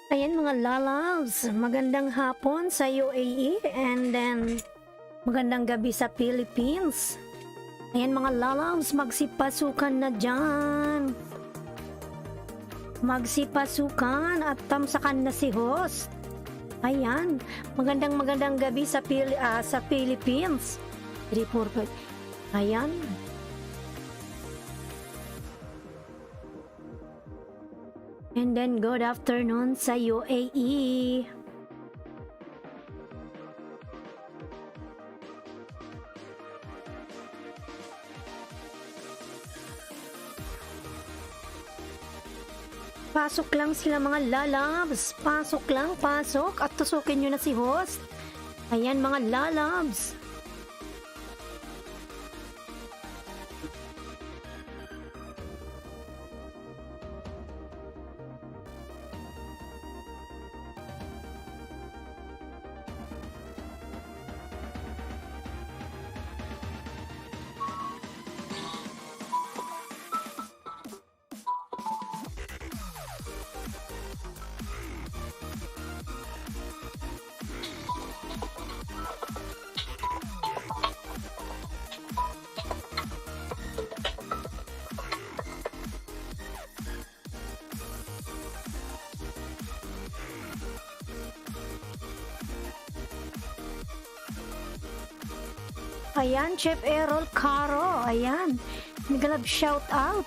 Ayan mga lalabs, magandang hapon sa UAE and then magandang gabi sa Philippines. Ayan mga lalabs, magsipasukan na dyan. Magsipasukan at tamsakan na si host. Ayan, magandang gabi sa Philippines. 3, 4, 5. Ayan. And then good afternoon sa UAE. Pasok lang sila mga lalabs. Pasok lang, pasok. At tusukin nyo na si host. Ayan mga lalabs. Ayan, Chef Errol Caro. Ayan. Nagalab shout out.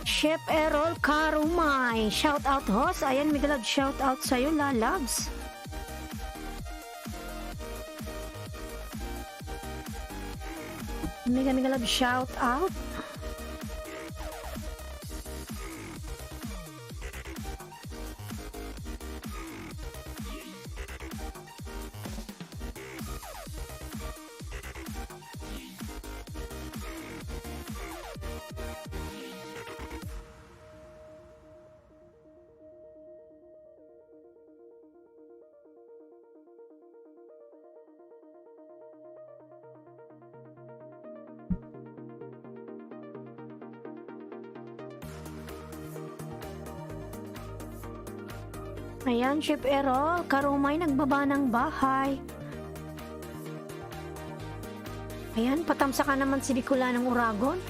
Chef Errol Caro May. Shout out host. Ayan, nagalab shout out sa'yo, lalabs. Nagalab shout out. Ayan, Chef Errol, Karumay nagbaba ng bahay. Ayan, patamsakan naman si Bicola ng Uragon.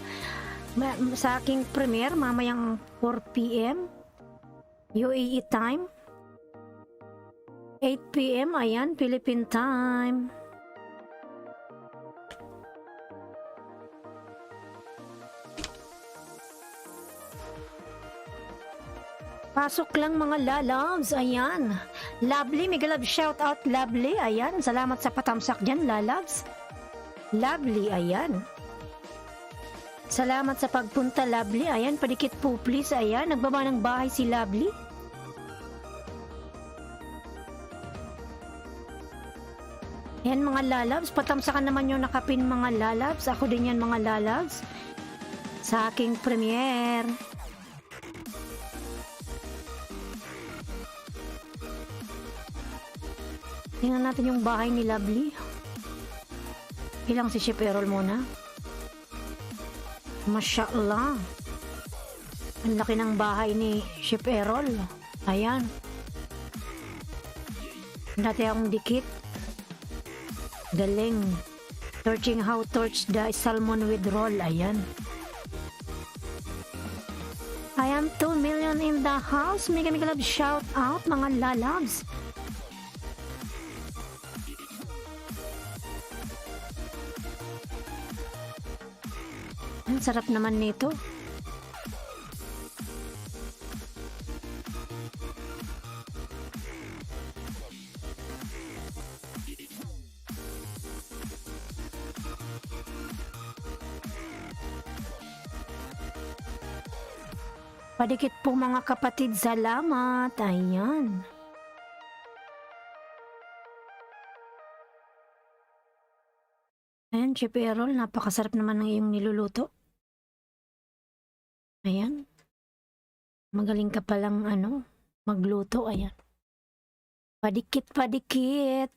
Sa aking premiere, mamayang 4 p.m. UAE time. 8 p.m. Ayan, Philippine time. Pasok lang mga lalabs, ayan. Lovely, mega love shout out Lovely, ayan. Salamat sa patamsak dyan, lalabs. Lovely, ayan. Salamat sa pagpunta, Lovely, ayan. Padikit po please, ayan. Nagbaba ng bahay si Lovely. Ayan mga lalabs, patamsakan naman yung nakapin mga lalabs. Ako din yan mga lalabs. Sa aking premiere. Tingnan natin yung bahay ni Lovely. Ilang si Chef Errol muna. Masya Allah. Ang laki ng bahay ni Chef Errol. Ayan. Dati akong dikit. Galing. Torching how torch the salmon with roll. Ayan. I am 2 million in the house. Mega love shout out mga lalabs. Ang sarap naman nito. Padikit po mga kapatid, salamat. Ayan. Ayan, Chef Errol, napakasarap naman ng iyong niluluto. Ayan. Magaling ka palang magluto. Ayan. Padikit, padikit.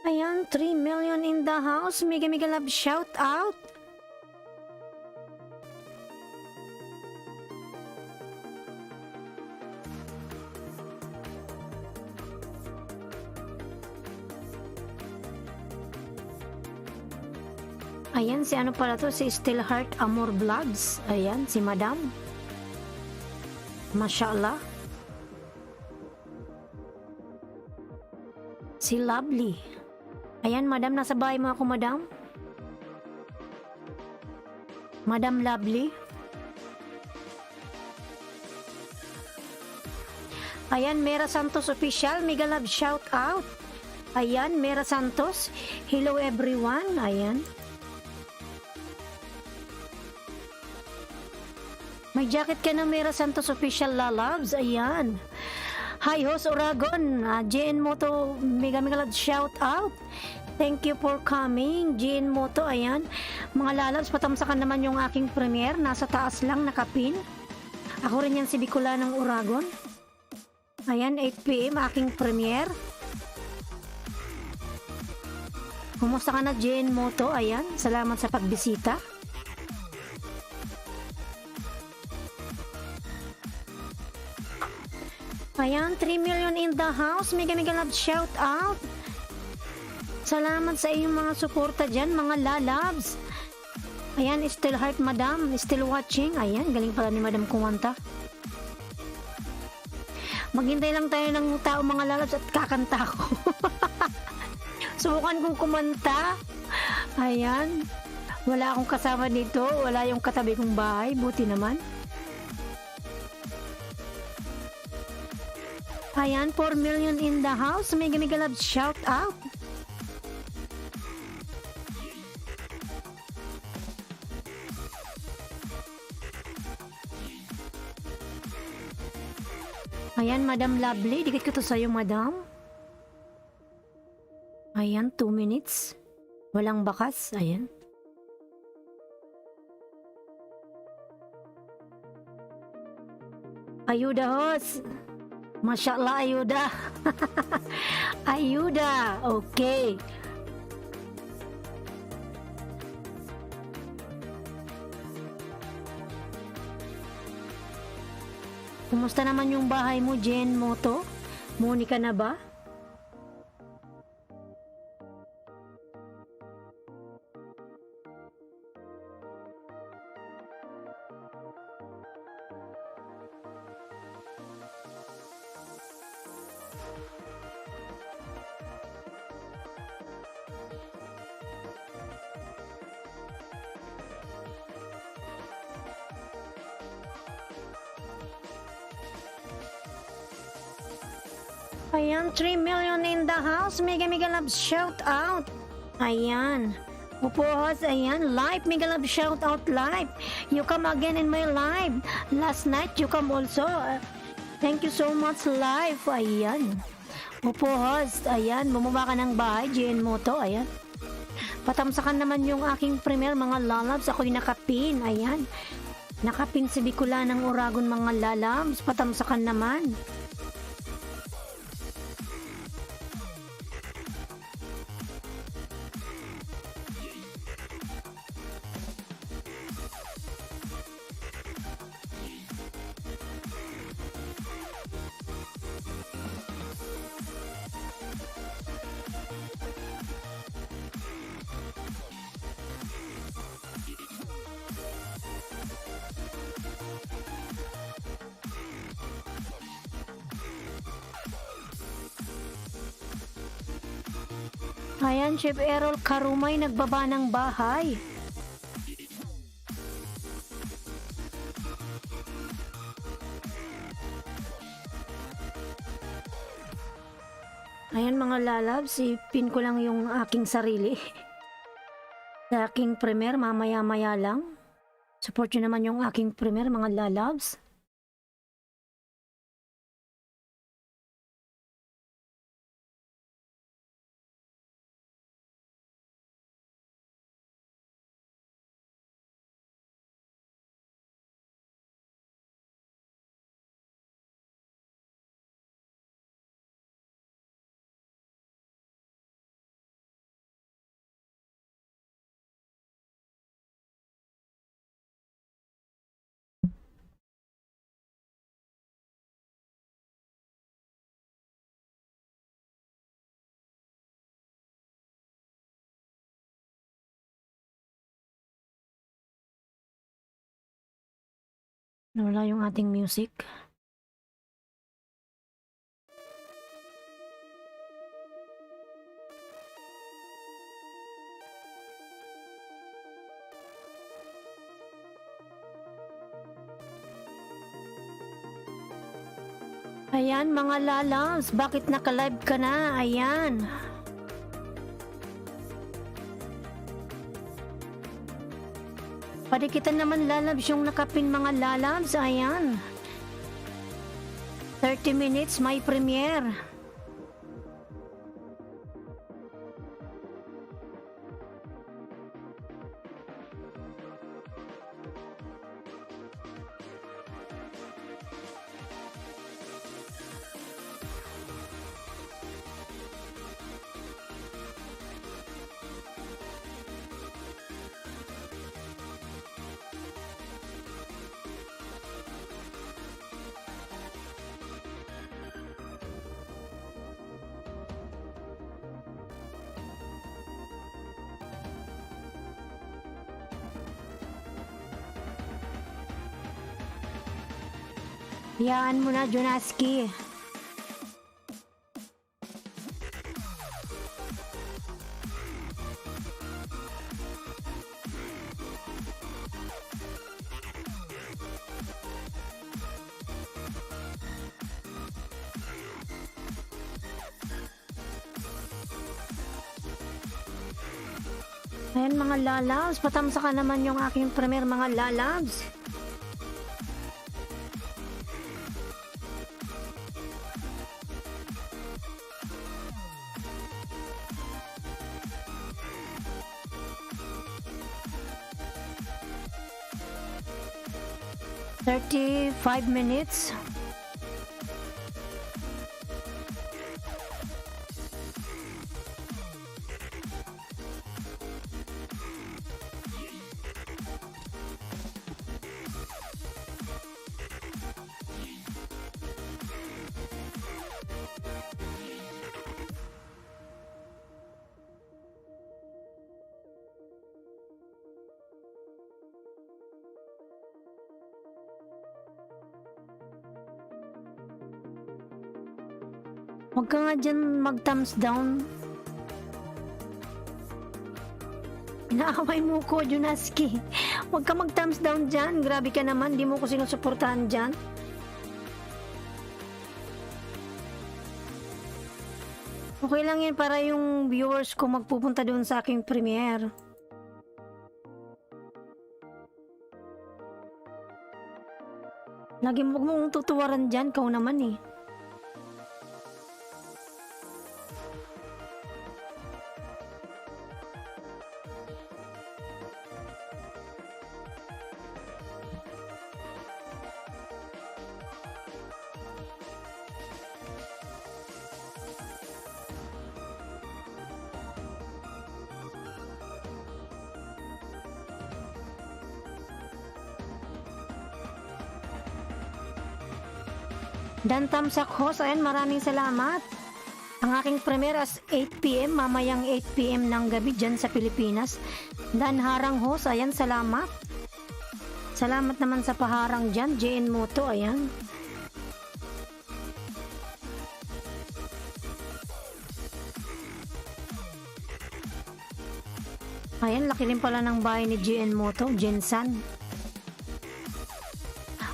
Ayan, 3 million in the house. Mega mega love shout out. Ayan, si ano pala to? Si Stillheart Amor Vlogs. Ayan, si Madam. Masya Allah. Si Lovely. Ayan, Madam. Nasa bahay mo ako, Madam. Madam Lovely. Ayan, Mera Santos Official. Mega love shout out. Ayan, Mera Santos. Hello everyone. Ayan. May jacket ka na Mera Santos Official Lalabs. Ayan. Hi host Oragon. JN Moto. Mega mega love shout out. Thank you for coming. JN Moto. Ayan. Mga Lalabs, patamsakan naman yung aking premiere. Nasa taas lang nakapin. Ako rin yan si Bicola ng Oragon. Ayan, 8 PM aking premiere. Kumusta ka na JN Moto? Ayan. Salamat sa pagbisita. Ayan, 3 million in the house. Mega mega love shout out. Salamat sa iyong mga suporta dyan, mga lalabs. Ayan, still heart Madam, still watching. Ayan, galing pala ni Madam kumanta. Maghintay lang tayo ng tao, mga lalabs, at kakanta ko. Subukan kong kumanta. Ayan. Wala akong kasama dito. Wala yung katabi kong bahay. Buti naman. Ayan, 4 million in the house. Mega mega love shout out. Ayan, Madam Lovely. Dikit ko to sa'yo, Madam. Ayan, 2 minutes. Walang bakas. Ayan. Ayuda, host. Masya Allah, ayuda. Ayuda. Okay. Kumusta naman yung bahay mo, JN Moto? Monica na ba? Ayan, 3 million in the house. Mega mega love shout out. Ayan. Upo host, ayan. Live, mega love shout out live. You come again in my live. Last night, you come also. Thank you so much live. Ayan. Upo host, ayan. Bumaba ka ng bahay, JN Moto. Ayan. Patamsakan naman yung aking premier, mga lalabs. Ako'y nakapin. Ayan. Nakapin si Bicola ng Oragon, mga lalabs. Patamsakan naman. Ayan, Chef Errol Karumay nagbaba ng bahay. Ayan mga lalabs, ipin ko lang yung aking sarili. Sa aking premier, mamaya-maya lang. Support nyo naman yung aking premier, mga lalabs. Wala yung ating music. Ayan mga lalabs, bakit naka-live ka na? Ayan. Pwede kita naman lalabs yung nakapin mga lalabs. Ayan. 30 minutes may premiere. Hayaan mo na, Jonaski. Ayan mga lalabs, patamsa ka naman yung aking premier mga lalabs. "35 minutes. Huwag ka nga dyan mag-thumbs down. Inaaway mo ko, Jonaski. Huwag ka mag-thumbs down dyan. Grabe ka naman, di mo ko sinusuportahan dyan. Okay lang yan para yung viewers ko magpupunta doon sa aking premiere. Lagi mo mong tutuwaran dyan, kau naman eh. Dan Tamsak host, ayan, maraming salamat. Ang aking premiere as 8 PM, mamayang 8 PM ng gabi dyan sa Pilipinas. Dan Harang host, ayan, salamat. Salamat naman sa paharang dyan, JN Moto, ayan. Ayan, laki rin pala ng bahay ni JN Moto, Jensan.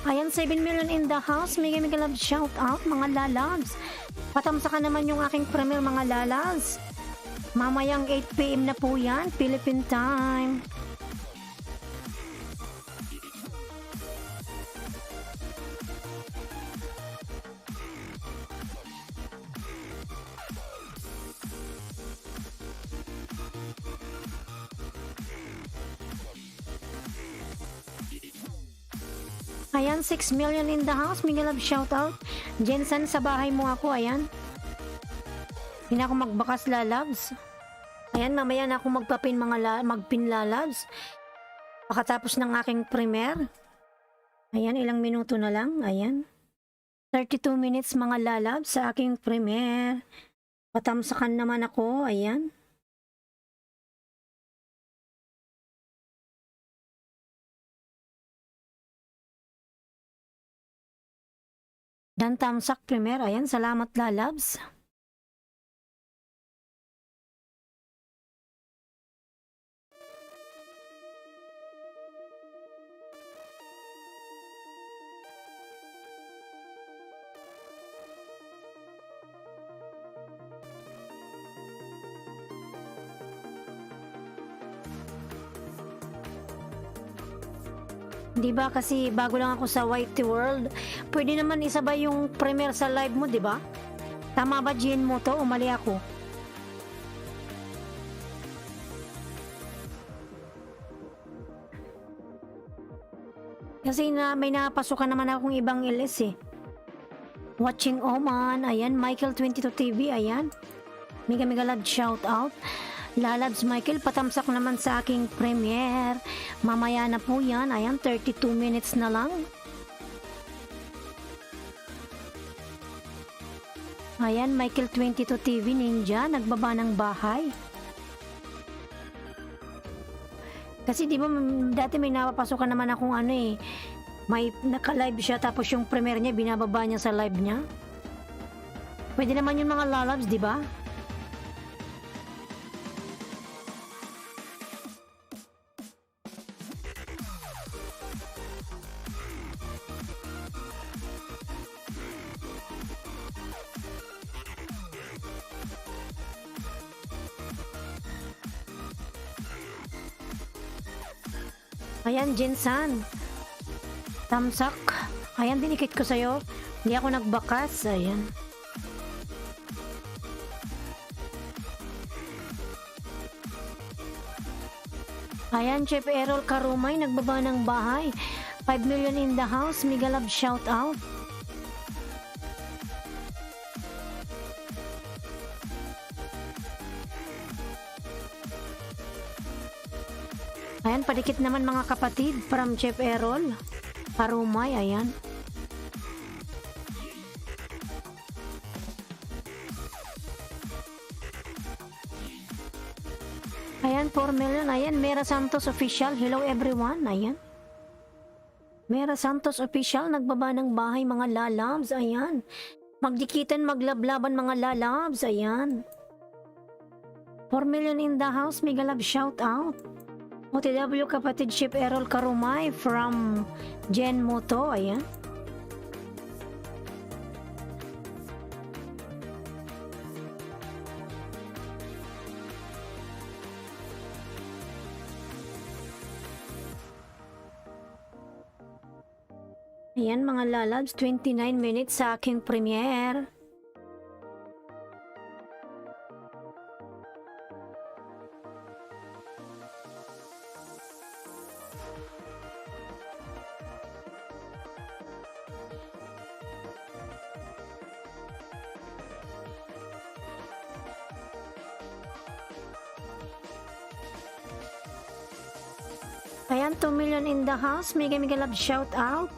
Ayan, 7 million in the house. Mega love shout out mga lalabs. Patamsa ka naman yung aking premiere mga lalabs. Mamayang 8 PM na po yan, Philippine time. Ayan, 6 million in the house. Mega love shout out. Jensen, sa bahay mo ako, ayan. Hindi na ako magbakas lalabs. Ayan, mamaya na ako magpapin magpin lalabs. Pakatapos ng aking premiere. Ayan, ilang minuto na lang. Ayan. 32 minutes mga lalabs sa aking premiere. Patamsakan naman ako. Ayan. Dan Tamsak Premier, ayan, salamat lalabs. Di ba kasi bago lang ako sa Whitey World, pwede naman isabay yung premiere sa live mo, di ba? Tama ba, Jin mo to? O mali ako? Kasi may napasukan naman akong ibang LS eh. Watching Oman, ayan, Michael22 TV, ayan. Mega mega love shout out. Lalabs Michael, patamsak naman sa aking premiere. Mamaya na po yan. Ayan, 32 minutes na lang. Ayan, Michael22 TV Ninja, nagbaba ng bahay. Kasi di ba dati may napapasokan naman akong ano eh. May naka-live siya tapos yung premiere niya binababa niya sa live niya. Pwede naman yung mga lalabs, di ba? Ayan, Jinsan. Tamsak. Ayan, dinikit ko sa'yo. Hindi ako nagbakas. Ayan. Ayan, Chef Errol Karumay, nagbaba ng bahay. 5 million in the house. Mega love shout out. Ayan, padikit naman mga kapatid from Chef Errol Karumay, ayan. Ayan, 4 million, ayan, Mera Santos Official, hello everyone, ayan. Mera Santos Official, nagbaba ng bahay mga lalabs, ayan. Magdikitan, maglablaban mga lalabs, ayan. 4 million in the house, mega love shout out. OTW kapatid Chef Errol Karumay from Jen Moto, ayan. Ayan mga lalabs, 29 minutes sa aking premiere. Ayan, 2 million in the house. Mega mega love shout out.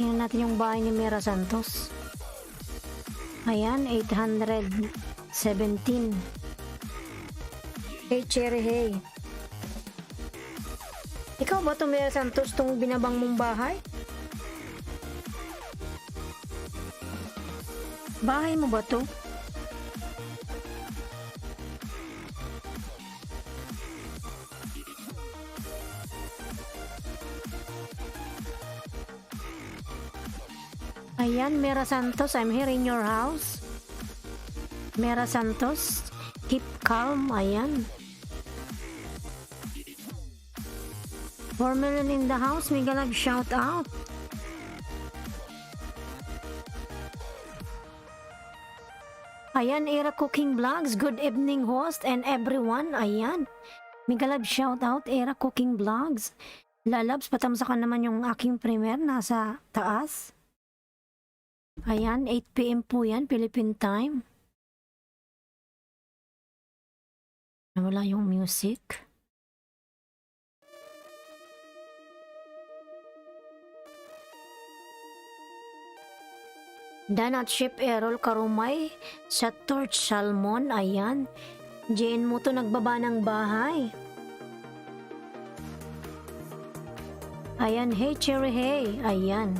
Tingnan natin yung bahay ni Mera Santos. Ayan, 817. Hey, Cherry, hey. Ikaw ba ito, Mera Santos, itong binabang mong bahay? Bahay mo ba ito? Ayan, Mera Santos, I'm here in your house. Mera Santos, keep calm, ayan. 4 million in the house, mega love shout out. Ayan, Era Cooking Vlogs, good evening host and everyone, ayan. Mega love shout out, Era Cooking Vlogs. Lalabs, patamsakan naman yung aking premiere, nasa taas. Ayan, 8 PM po yan, Philippine time. Nawala yung music. Dan at Ship Errol Karumay sa Torch Salmon, ayan. Jane mo to nagbaba ng bahay. Ayan, hey Cherry Hey, ayan.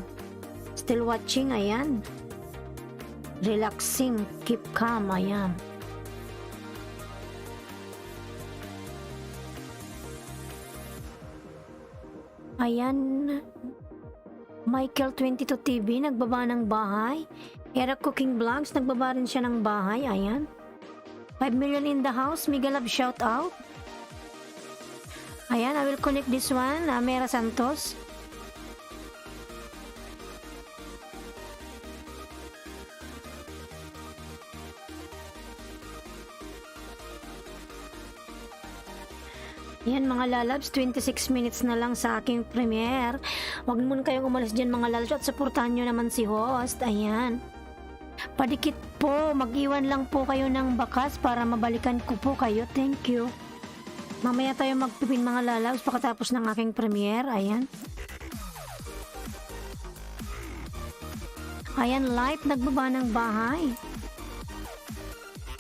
Still watching, ayan. Relaxing, keep calm, ayan. Ayan, Michael 22 TV, nagbaba ng bahay. Era Cooking Vlogs, nagbaba rin siya ng bahay, ayan. 5 million in the house, Miguel Love shout out. Ayan, I will connect this one, Mera Santos. Yan mga lalabs, 26 minutes na lang sa aking premiere. Huwag muna kayong umalis dyan mga lalabs at supportahan nyo naman si host. Ayan. Padikit po, mag-iwan lang po kayo ng bakas para mabalikan ko po kayo. Thank you. Mamaya tayo magpipin mga lalabs pagkatapos ng aking premiere. Ayan. Ayan, live, nagbaba ng bahay.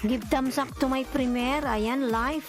Give thumbs up to my premiere. Ayan, live.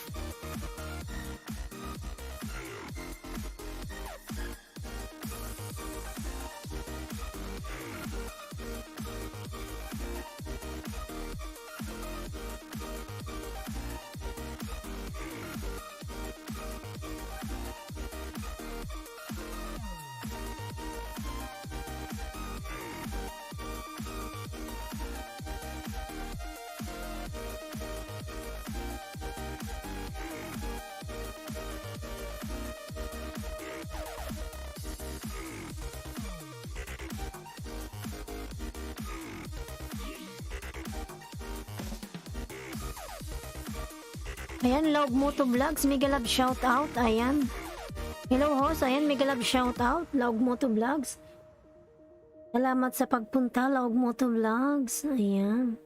Ayan, Log Moto Vlogs, Miguel Love shout out. Ayan. Hello host, ayan, Miguel Love shout out, Log Moto Vlogs. Salamat sa pagpunta, Log Moto Vlogs. Ayan.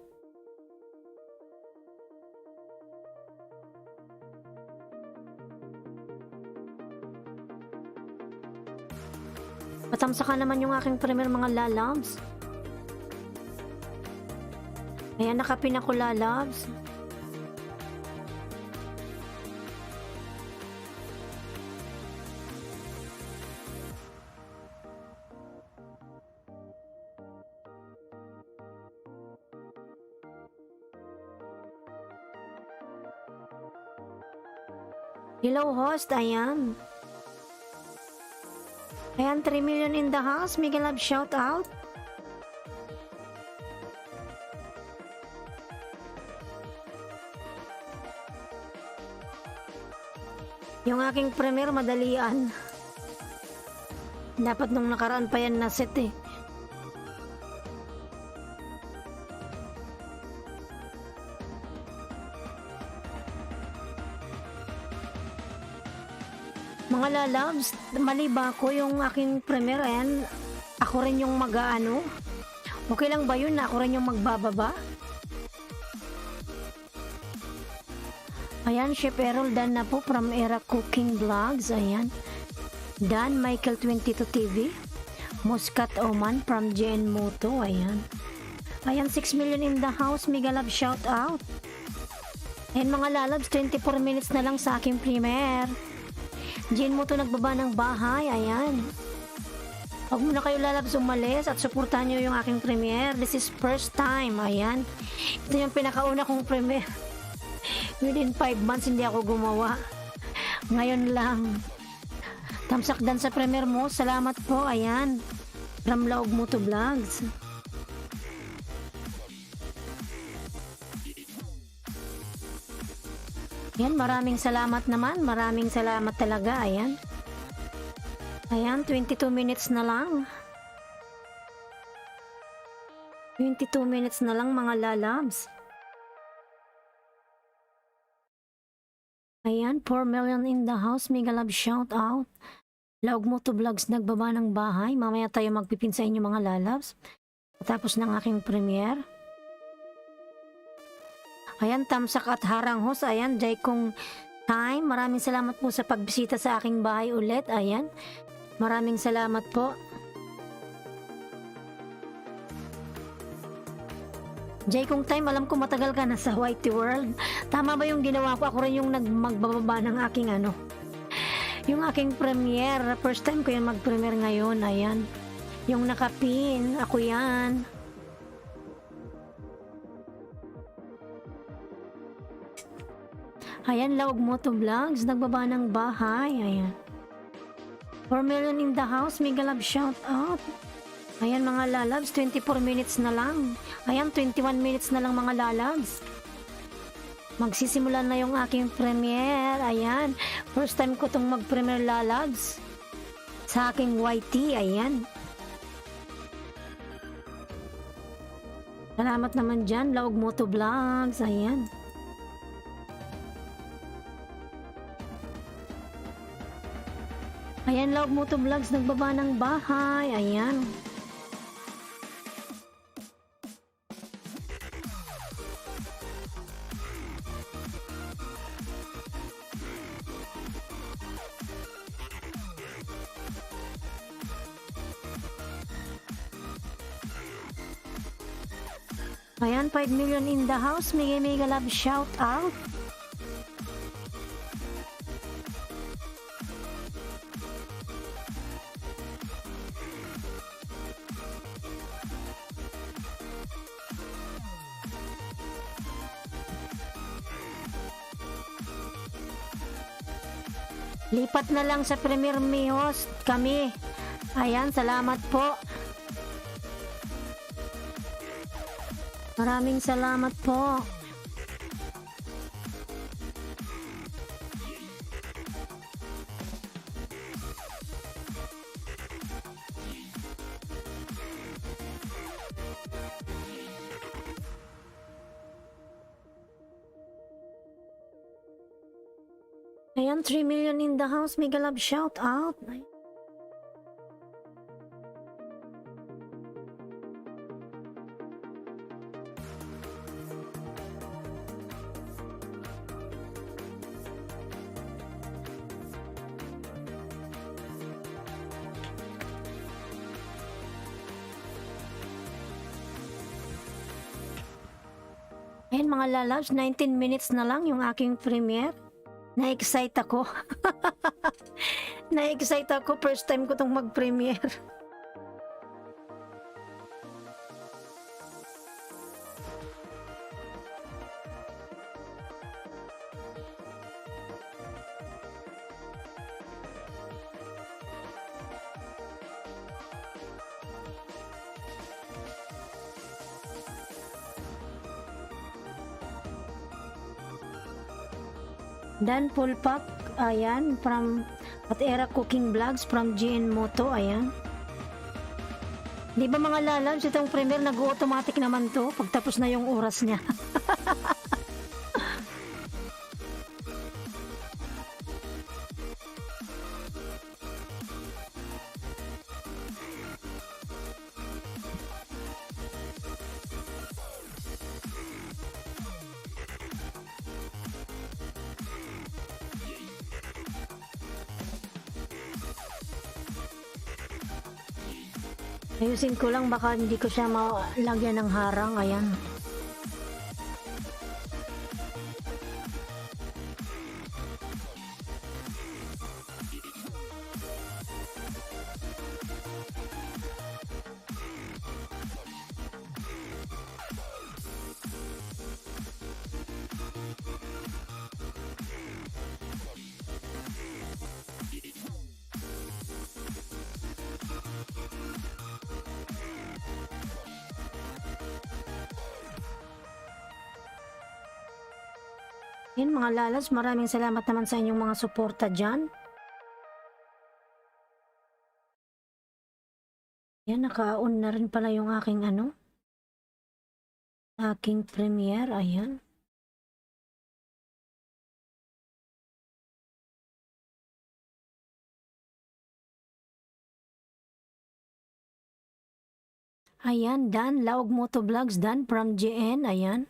Patamsakan naman yung aking premier mga lalabs. Ayan, nakapin ako lalabs. Hello host, ayan. Ayan, 3 million in the house, Miguel Love shout out. Yung aking premiere madalian. Dapat nung nakaraan pa yan na set eh. Mga lalabs, mali ba ako yung aking premiere? Ayan, ako rin yung mag-ano. Okay lang ba yun na ako rin yung magbababa? Ayan, Chef Errol Dan na po from Era Cooking Vlogs. Ayan. Dan Michael 22 TV. Muscat Oman from Jane Moto. Ayan. Ayan, 6 million in the house. Mega Love shout out. Ayan mga lalabs, 24 minutes na lang sa aking premiere. Jane Moto nagbaba ng bahay. Ayan. Huwag muna kayo lalabs umalis at suportahan nyo yung aking premiere. This is first time. Ayan. Ito yung pinakauna kong premiere. Within 5 months hindi ako gumawa. Ngayon lang. Tamsak dan sa premiere mo. Salamat po. Ayan. From Log Moto Vlogs. Ayan, maraming salamat naman. Maraming salamat talaga. Ayan. Ayan, 22 minutes na lang. 22 minutes na lang mga lalabs. Ayan, 4 million in the house. Mega Love shout out. Log Moto Vlogs nagbaba ng bahay. Mamaya tayo magpipin sa inyo mga lalabs. Tapos ng aking premiere. Ayan, tamsak at haranghos. Ayan, Jay kong time. Maraming salamat po sa pagbisita sa aking bahay ulit. Ayan, maraming salamat po. Jay kong time, alam ko matagal ka na sa Whitey World. Tama ba yung ginawa ko? Ako rin yung magbababa ng aking yung aking premiere. First time ko yung mag-premiere ngayon. Ayan, yung nakapin. Ako yan. Ayan, Laog Moto Vlogs, nagbaba ng bahay. Ayan. 4 million in the house, mega love shout out. Ayan mga lalabs, 24 minutes na lang. Ayan, 21 minutes na lang mga lalabs. Magsisimula na yung aking premiere. Ayan, first time ko itong mag-premiere lalabs. Sa aking YT, ayan. Salamat naman dyan, Laog Moto Vlogs. Ayan. Ayan, Laog Moto Vlogs, nagbaba ng bahay. Ayan. Ayan, 5 million in the house. Mega love shout out. Lipat na lang sa Premier Me host kami. Ayan, salamat po. Maraming salamat po. Ayan, 3 million in the house. Mega love shout out. Ayan mga lalabs, 19 minutes na lang yung aking premiere. Na-excite ako. Na-excite ako. First time ko itong mag-premiere. Dan full pack, ayan, from at Era Cooking Vlogs from GN Moto, ayan. Di ba mga lalabs, itong premiere nag-automatic naman to pagtapos na yung oras niya. Ayusin ko lang, baka hindi ko siya malagyan ng harang. Ayan. Yan mga lalas, maraming salamat naman sa inyong mga suporta dyan. Yan, naka-on na rin pala yung aking aking premiere, ayan. Ayan, Dan, Laog Moto Vlogs, Dan from GN, ayan.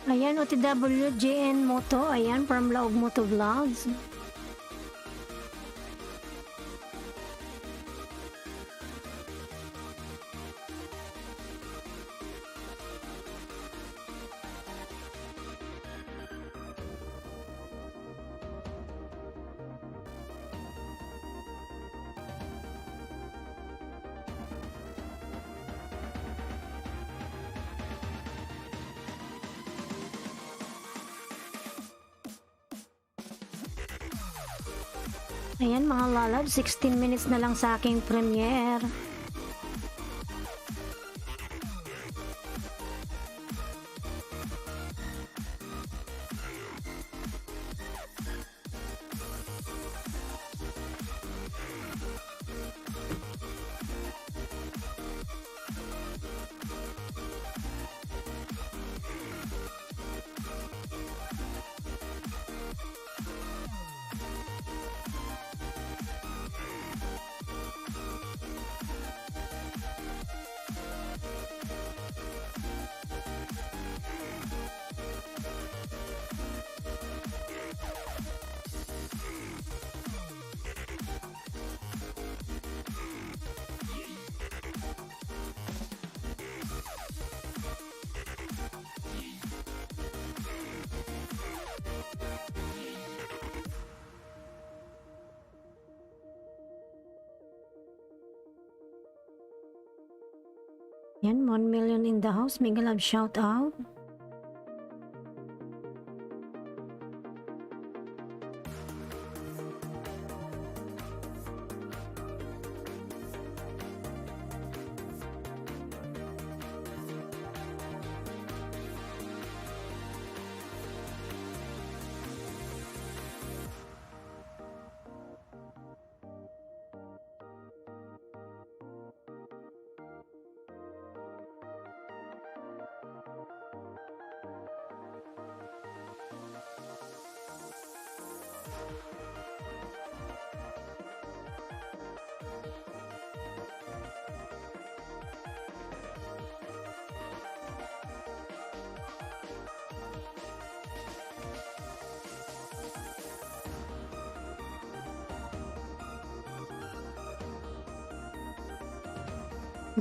Ayan, OTW JN Moto. Ayan, from Laog Moto Vlogs. Ayan mga lalab, 16 minutes na lang sa aking premiere. Yan, 1 million in the house. Mega love shout out.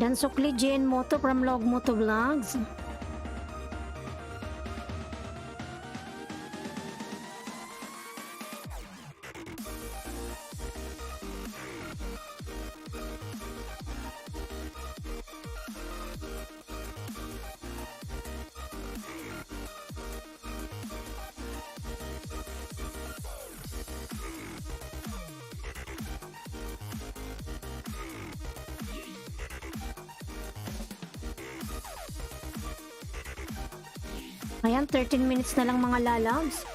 Dan Sukli JN Moto from Log Moto Vlogs. Ayan, 13 minutes na lang mga lalabs.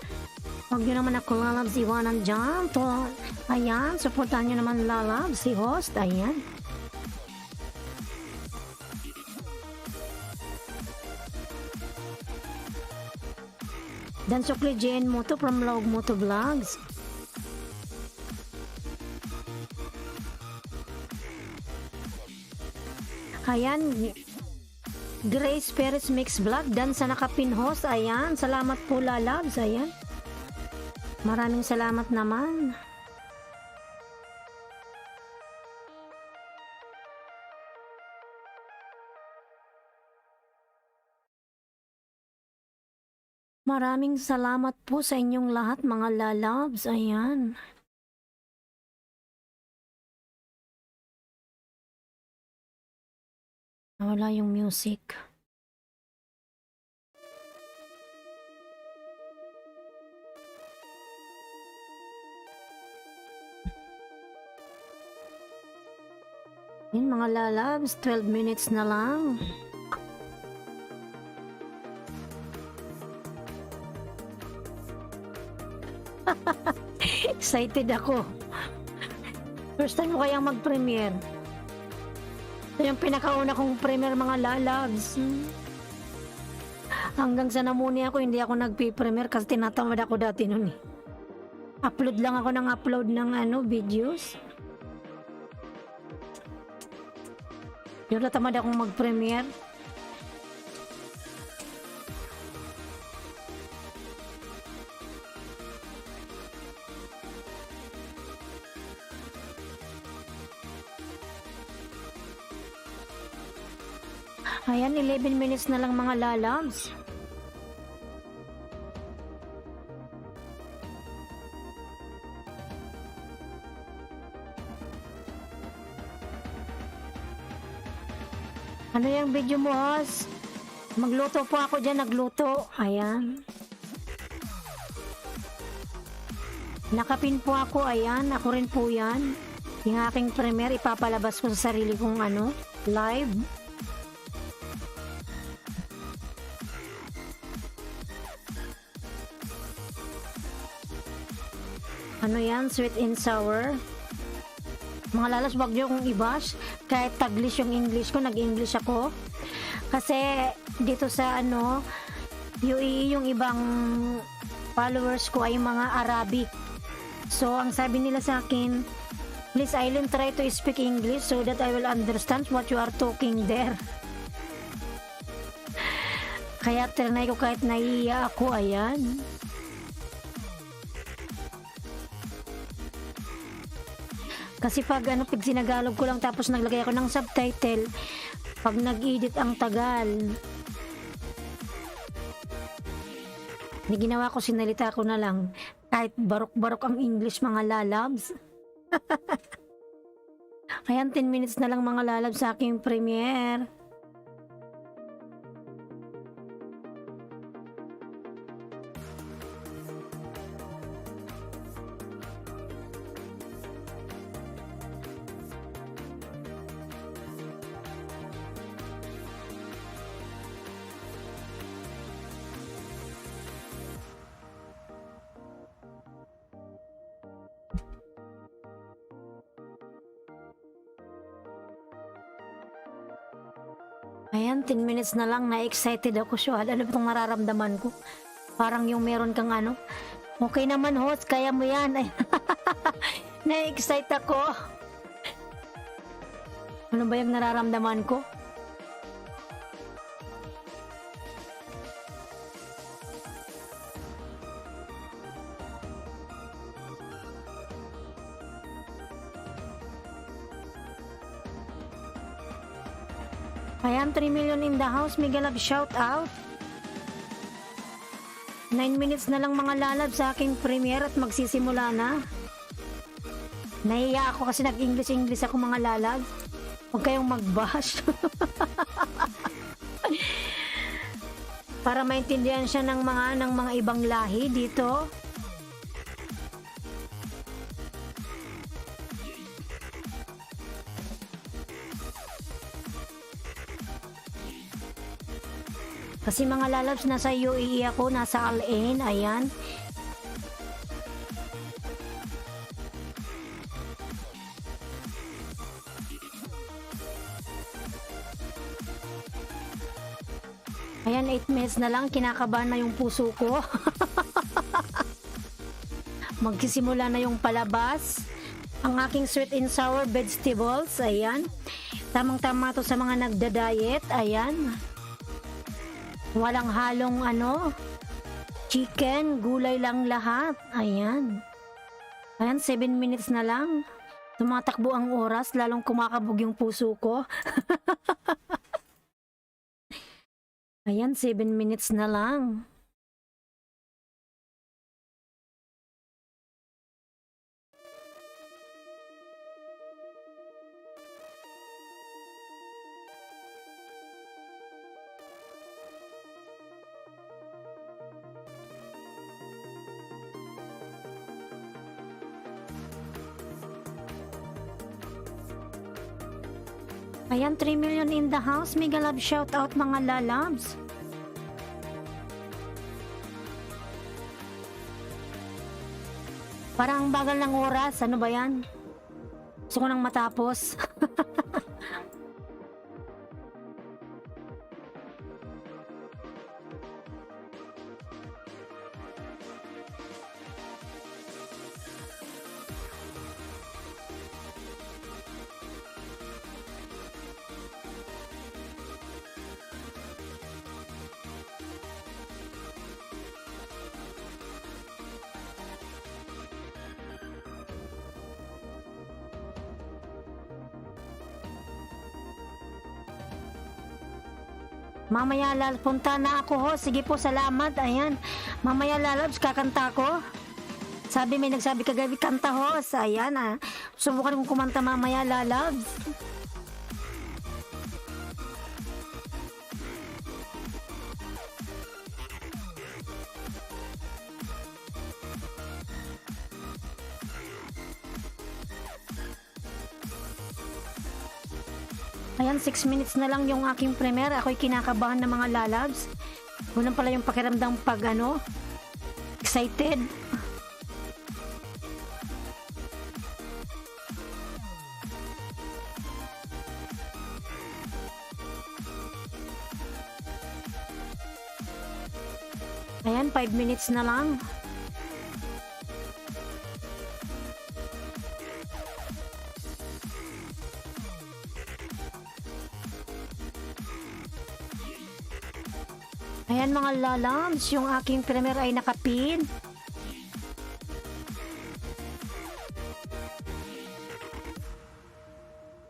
Huwag nyo naman ako lalabs iwanan dyan. Ayan, supportan nyo naman lalabs si host. Ayan. Dan Sukli JN Moto from Log Moto Vlogs. Ayan, Grace Perez Mix Vlog dan sa nakapin host. Ayan, salamat po lalabs. Ayan, maraming salamat naman. Maraming salamat po sa inyong lahat mga lalabs. Ayan. Wala yung music. Yun mga lalabs, 12 minutes na lang. Excited ako. First time ko kayang mag-premiere. Ito yung pinakauna kong premiere mga lalabs. Hanggang sa namuni ako, hindi ako nagpi-premiere kasi tinatamad ako dati nun eh. Upload lang ako ng upload ng videos. Yung natamad akong mag-premiere. Ayan, 11 minutes na lang mga lalabs. Ano yung video mo, Os? Magluto po ako dyan, nagluto. Ayan. Nakapin po ako, ayan. Ako rin po yan. Yung aking premiere, ipapalabas ko sa sarili kong live. Ano yan? Sweet and sour. Mga lalas, wag niyo kong i-bash. Kahit taglish yung English ko, nag-English ako. Kasi dito sa UAE, yung ibang followers ko ay mga Arabic. So, ang sabi nila sa akin, please Aileen, try to speak English so that I will understand what you are talking there. Kaya trinay ko kahit naiiya ako, ayan. Kasi pag sinagalog ko lang tapos naglagay ako ng subtitle, pag nag-edit ang tagal. Ni ginawa ko, sinalita ko na lang. Kahit barok-barok ang English, mga lalabs. Ayan, 10 minutes na lang mga lalabs sa aking premiere. Ayan, 10 minutes na lang, na-excited ako siya. Ano ba itong nararamdaman ko? Parang yung meron kang okay naman host, kaya mo yan. Na-excite ako. Ano ba yung nararamdaman ko? Ayan, 3 million in the house. Mega love shout out. 9 minutes na lang mga lalab sa aking premiere at magsisimula na. Nahiya ako kasi nag-English ako mga lalab. Huwag kayong mag-bash. Para maintindihan siya ng mga ibang lahi dito. Kasi mga lalabs, nasa UAE ako, nasa Al Ain, ayan. Ayan, 8 minutes na lang, kinakabahan na yung puso ko. Magsisimula na yung palabas. Ang aking sweet and sour vegetables, ayan. Tamang-tama to sa mga nagda-diet, ayan. Walang halong chicken, gulay lang lahat. Ayan. Ayan, 7 minutes na lang. Tumatakbo ang oras, lalong kumakabog yung puso ko. Ayan, 7 minutes na lang. Ayan, 3 million in the house. Mega love shout out mga lalabs. Parang bagal ng oras. Ano ba yan? Gusto ko nang matapos. Mamaya punta na ako ho. Sige po, salamat. Ayan. Mamaya lalabs, kakanta ko. Sabi, may nagsabi kagabi, kanta ho. Ayan ah. Subukan kong kumanta mamaya lalabs. Ayan, 6 minutes na lang yung aking premiere. Ako'y kinakabahan ng mga lalabs. Unang pala yung pakiramdam pag excited. Ayan, 5 minutes na lang. Ayan mga lalams, yung aking premiere ay nakapin.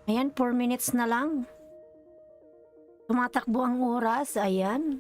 Ayan, 4 minutes na lang. Tumatakbo ang oras, ayan.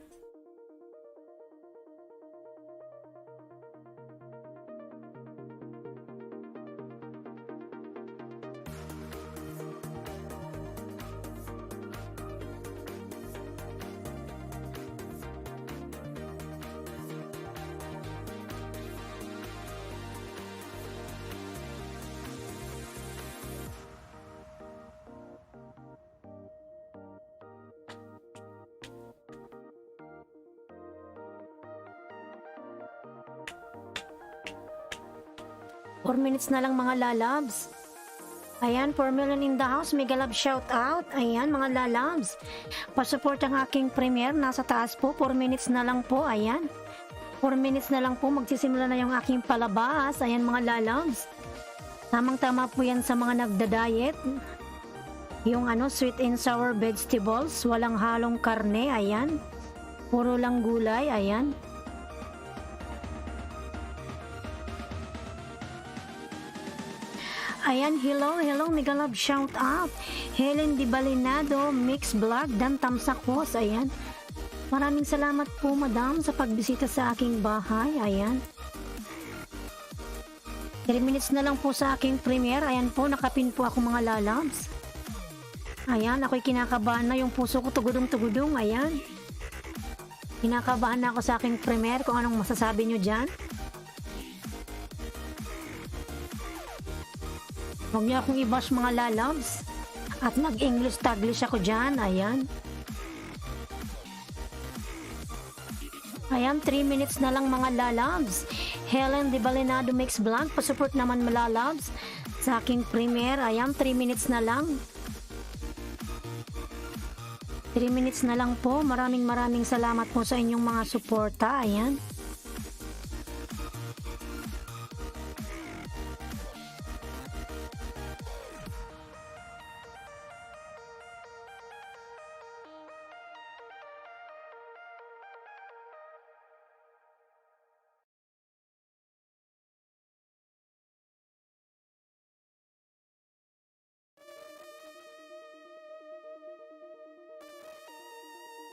Four minutes na lang mga lalabs. Ayan, 4 million in the house. Mega love shout out. Ayan mga lalabs. Pasupport ang aking premiere. Nasa taas po. 4 minutes na lang po. Ayan. 4 minutes na lang po. Magsisimula na yung aking palabas. Ayan mga lalabs. Tamang tama po yan sa mga nagda-diet. Yung sweet and sour vegetables. Walang halong karne. Ayan. Puro lang gulay. Ayan. Ayan, hello, mega love shout out. Helen Di Balinado, Mix Vlog, Dan Tamsakos, ayan. Maraming salamat po madam sa pagbisita sa aking bahay, ayan. 3 minutes na lang po sa aking premiere, ayan po, nakapin po ako mga lalabs. Ayan, ako'y kinakabahan na, yung puso ko tugudong-tugudong, ayan. Kinakabahan na ako sa aking premiere, kung anong masasabi nyo dyan. Huwag niyo akong i-bash mga lalabs. At mag-English-Taglish ako dyan. Ayan. Ayan, 3 minutes na lang mga lalabs. Helen Di Balinado Mix Vlog. Pasupport naman mga lalabs sa aking premiere. Ayan, 3 minutes na lang. 3 minutes na lang po. Maraming salamat po sa inyong mga suporta. Ayan.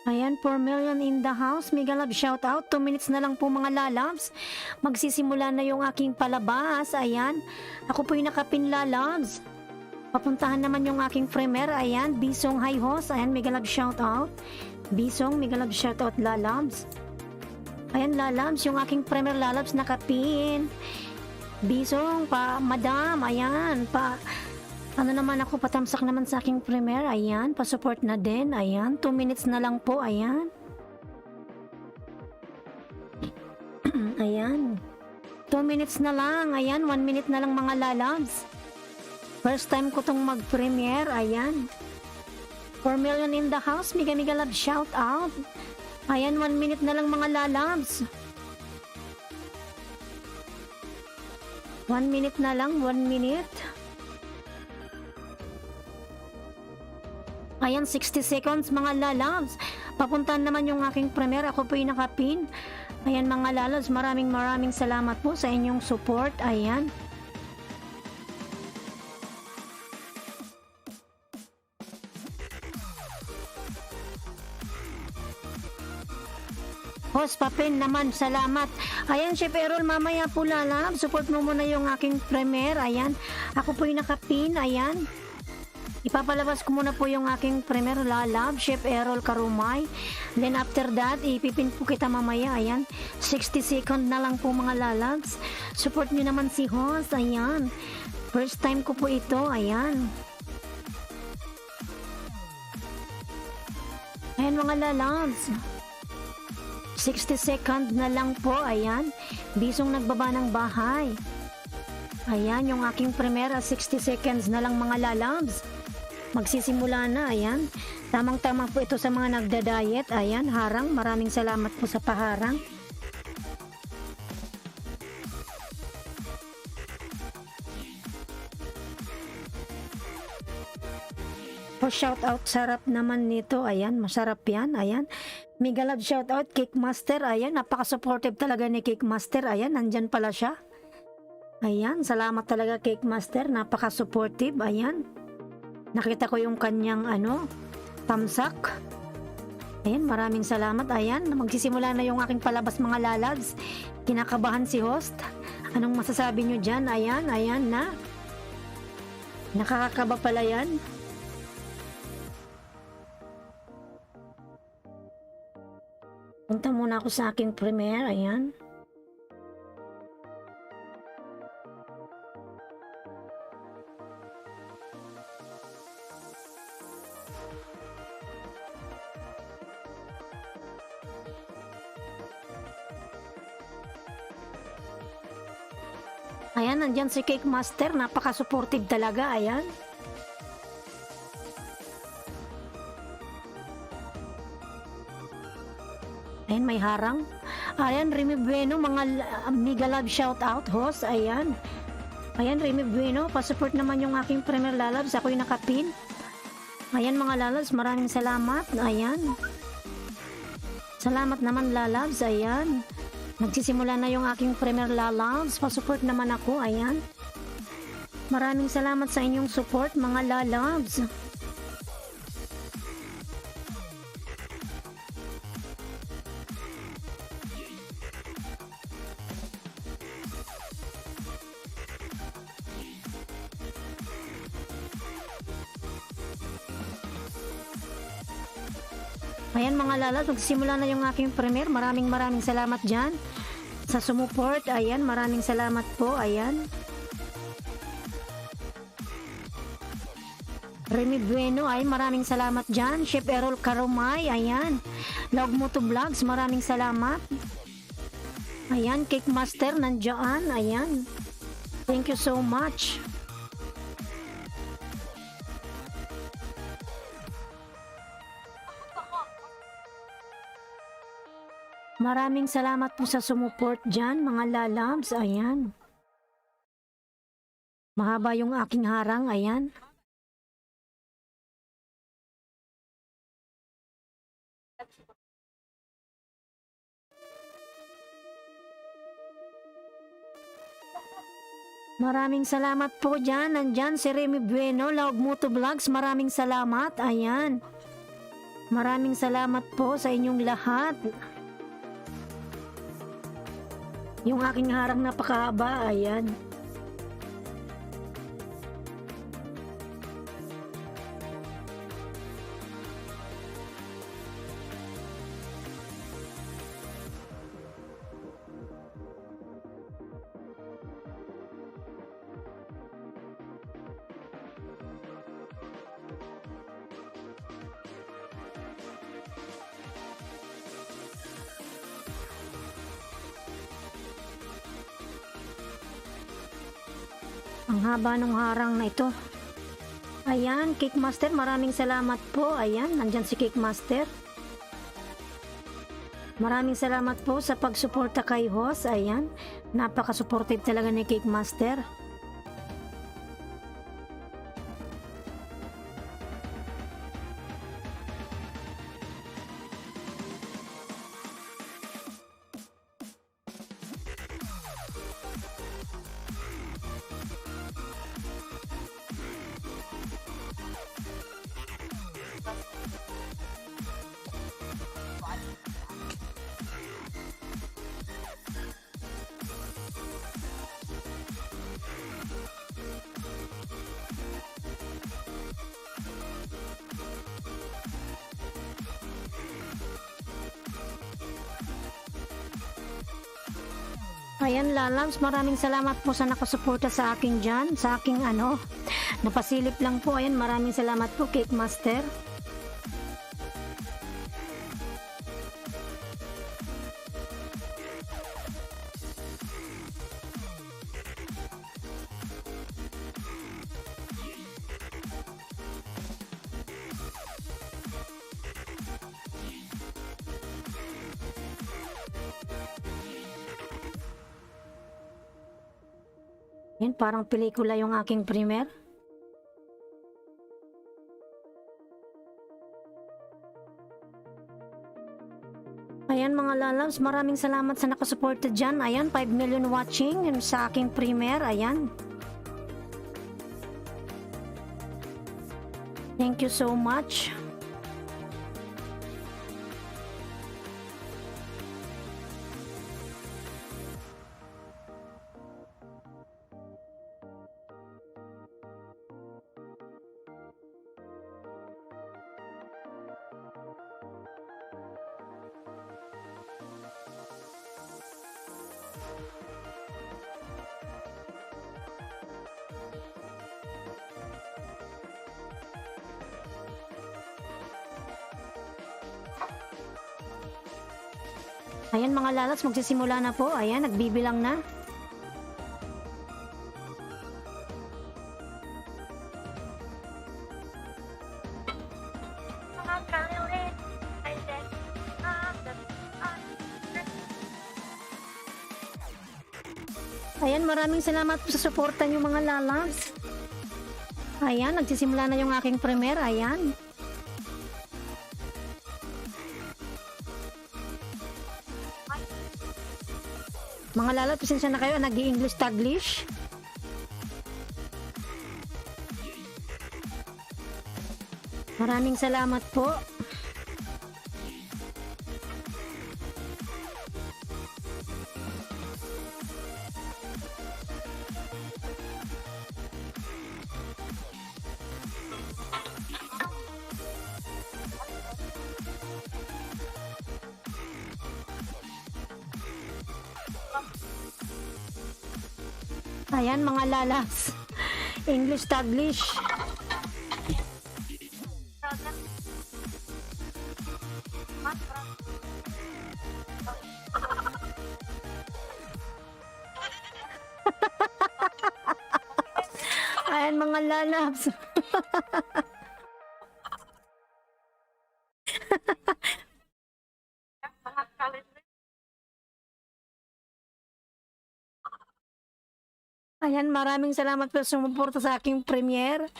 Ayan, 4 million in the house. Mega love shout out. 2 minutes na lang po mga lalabs. Magsisimula na yung aking palabas. Ayan. Ako po yung nakapin lalabs. Papuntahan naman yung aking premiere. Ayan. Bisong hi host. Ayan, mega love shout out. Bisong, mega love shout out lalabs. Ayan lalabs. Yung aking premiere lalabs nakapin. Bisong pa madam. Ayan. Naman ako, patamsak naman sa aking premiere. Ayan, pa-support na din. Ayan, 2 minutes na lang po. Ayan. Ayan. 2 minutes na lang. Ayan, 1 minute na lang mga lalabs. First time ko tong mag-premiere. Ayan. 4 million in the house. Mega love shout out. Ayan, 1 minute na lang mga lalabs. 1 minute na lang. 1 minute. Ayan, 60 seconds mga lalabs. Papuntahan naman yung aking premiere. Ako po yung nakapin. Ayan mga lalabs, maraming salamat po sa inyong support. Ayan. Host Papin naman, salamat. Ayan, Chef Errol, mamaya po lalab. Support mo muna yung aking premiere. Ayan, ako po yung nakapin. Ayan. Ipapalabas ko muna po yung aking premiere lalab, Chef Errol Karumay. Then after that, ipipin po kita mamaya. Ayan, 60 second na lang po mga lalabs. Support nyo naman si host. Ayan. First time ko po ito. Ayan. Ayan mga lalabs. 60 second na lang po, ayan. Bisong nagbaba ng bahay. Ayan, yung aking premiere, 60 seconds na lang mga lalabs. Magsisimula na, ayan. Tamang-tama po ito sa mga nagda-diet. Ayan, harang. Maraming salamat po sa paharang. Po shoutout, sarap naman nito. Ayan, masarap yan. Ayan. Mega love shoutout, Cake Master. Ayan, napaka-supportive talaga ni Cake Master. Ayan, nandyan pala siya. Ayan, salamat talaga Cake Master. Napaka-supportive. Ayan. Nakita ko yung kanyang tamsak. Ayan, maraming salamat. Ayan, magsisimula na yung aking palabas mga lalads. Kinakabahan si host. Anong masasabi nyo dyan? Ayan, ayan na. Nakakakaba pala yan. Punta muna ako sa aking premiere. Ayan. Ayan, nandyan si Cake Master. Napaka-supportive talaga. Ayan. Ayan, may harang. Ayan, Remy Bueno, mga mega love shoutout host. Ayan. Ayan, Remy Bueno, pasupport naman yung aking premier lalabs. Ako yung nakapin. Ayan mga lalabs, maraming salamat. Ayan. Salamat naman lalabs. Ayan. Nagsisimula na yung aking premier lalabs. Pasupport naman ako. Ayan. Maraming salamat sa inyong support mga lalabs. Ayan mga lalat, magsimula na yung aking premiere. Maraming salamat dyan sa sumuport. Ayan, maraming salamat po. Ayan. Remy Bueno, ay maraming salamat dyan. Chef Errol Karumay, ayan. Logmoto Vlogs, maraming salamat. Ayan, Cake Master, nandiyan. Ayan. Thank you so much. Maraming salamat po sa sumuport dyan, mga lalabs. Ayan. Mahaba yung aking harang. Ayan. Maraming salamat po dyan. Nandyan si Remy Bueno, Logmoto Vlogs. Maraming salamat. Ayan. Maraming salamat po sa inyong lahat. Yung aking harang napakahaba, ayan. Ang haba ng harang na ito. Ayan, Cake Master, maraming salamat po. Ayan, nandyan si Cake Master. Maraming salamat po sa pagsuporta kay host. Ayan, napaka-supportive talaga ni Cake Master. Ayan, lalams, maraming salamat po sa nakasuporta sa akin dyan, sa aking napasilip lang po. Ayan, maraming salamat po, Cake Master. Yan, parang pelikula yung aking premiere. Ayan mga lalabs, maraming salamat sa nakasuporta dyan. Ayan, 5 million watching yun sa aking premiere. Ayan. Thank you so much. Ayan mga lalabs, magsisimula na po. Ayan, nagbibilang na. Ayan, maraming salamat po sa suporta niyo mga lalabs. Ayan, nagsisimula na yung aking premiere. Ayan. Mga lalabs, pasensya na kayo, nag-i-English Taglish. Maraming salamat po. Ayan mga lalabs, English Taglish. Ayan mga lalabs. Ayan, maraming salamat po sa sumuporta sa aking premiere.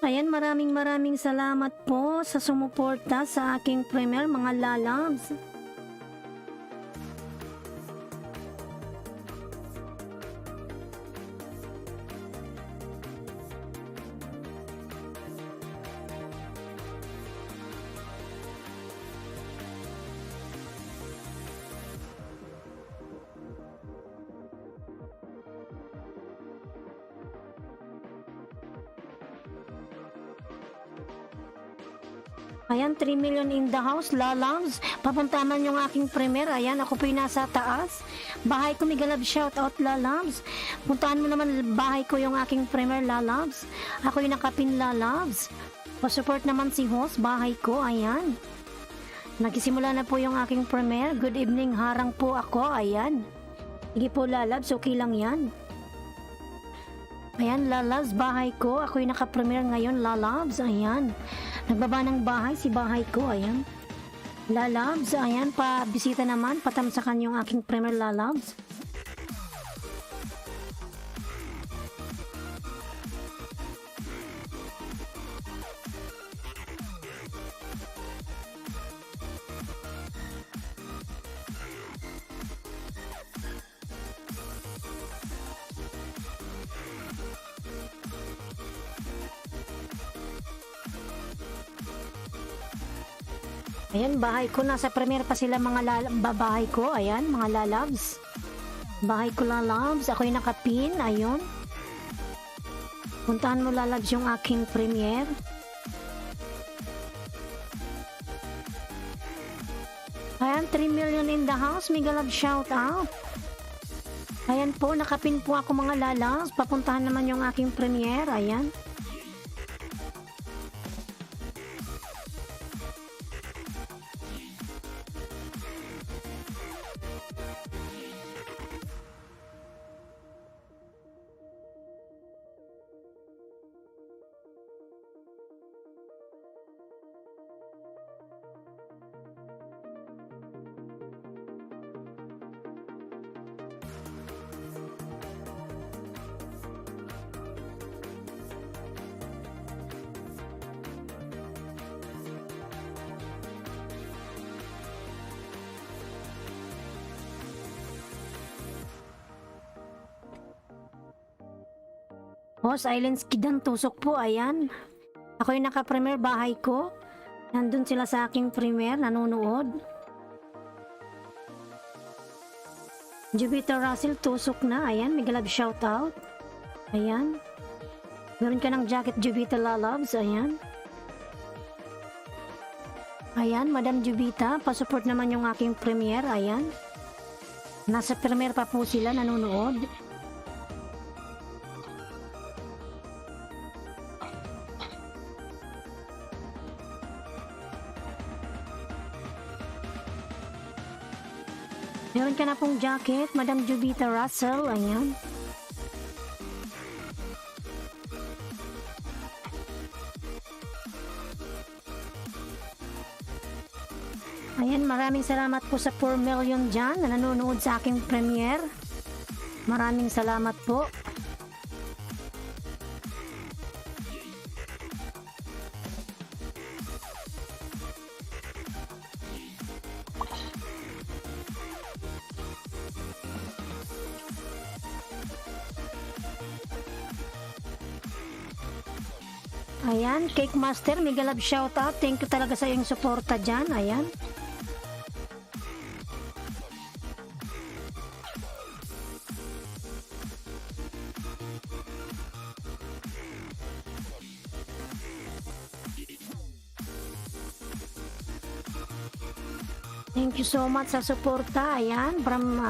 Ayan, maraming salamat po sa sumuporta sa aking premiere mga lalabs. Ayan, 3 million in the house, lalabs. Papuntaman yung aking premiere. Ayan, ako po yung nasa taas. Bahay ko, Migalab, shout out, lalabs. Puntahan mo naman bahay ko yung aking premiere, lalabs. Ako yung nakapin, lalabs. Pa-support naman si host, bahay ko, ayan. Nagsisimula na po yung aking premiere. Good evening, harang po ako, ayan. Sige po, lalabs, okay lang yan. Ayan, lalabs, bahay ko. Ako yung naka-premiere ngayon, lalabs, ayan. Nagbaba ng bahay, si bahay ko, ayan. Lalabs, ayan, pa-bisita naman, patamsakan yung aking premiere, lalabs. Ayan, bahay ko. Nasa premiere pa sila mga babahay ko. Ayan, mga lalabs. Bahay ko lalabs. Ako yung nakapin. Ayun. Puntahan mo lalabs yung aking premiere. Ayan, 3 million in the house. Mega love shout out. Ayan po, nakapin po ako mga lalabs. Papuntahan naman yung aking premiere. Ayan. Silence Kidan tusok po, ayan. Ako yung naka-premiere bahay ko. Nandun sila sa aking premiere, nanonood. Jupiter Russell tusok na, ayan. Mega love shout out. Ayan. Meron ka ng jacket Jupiter Loves, ayan. Ayan, Madam Jubita, pasupport naman yung aking premiere, ayan. Nasa premiere pa po sila, nanonood. Meron ka na pong jacket, Madam Jubita Russell, ayan. Ayan, maraming salamat po sa 4 million dyan na nanonood sa aking premiere. Maraming salamat po. Ayan, Cake Master, mega love shoutout. Thank you talaga sa iyong suporta dyan. Ayan. Thank you so much sa suporta. Ayan, from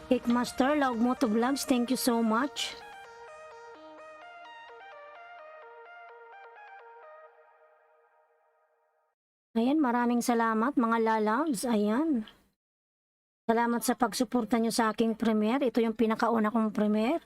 Cake Master, Laog Moto Vlogs. Thank you so much. Ayan, maraming salamat mga lalabs. Ayan. Salamat sa pagsuporta nyo sa aking premiere. Ito yung pinakauna kong premiere.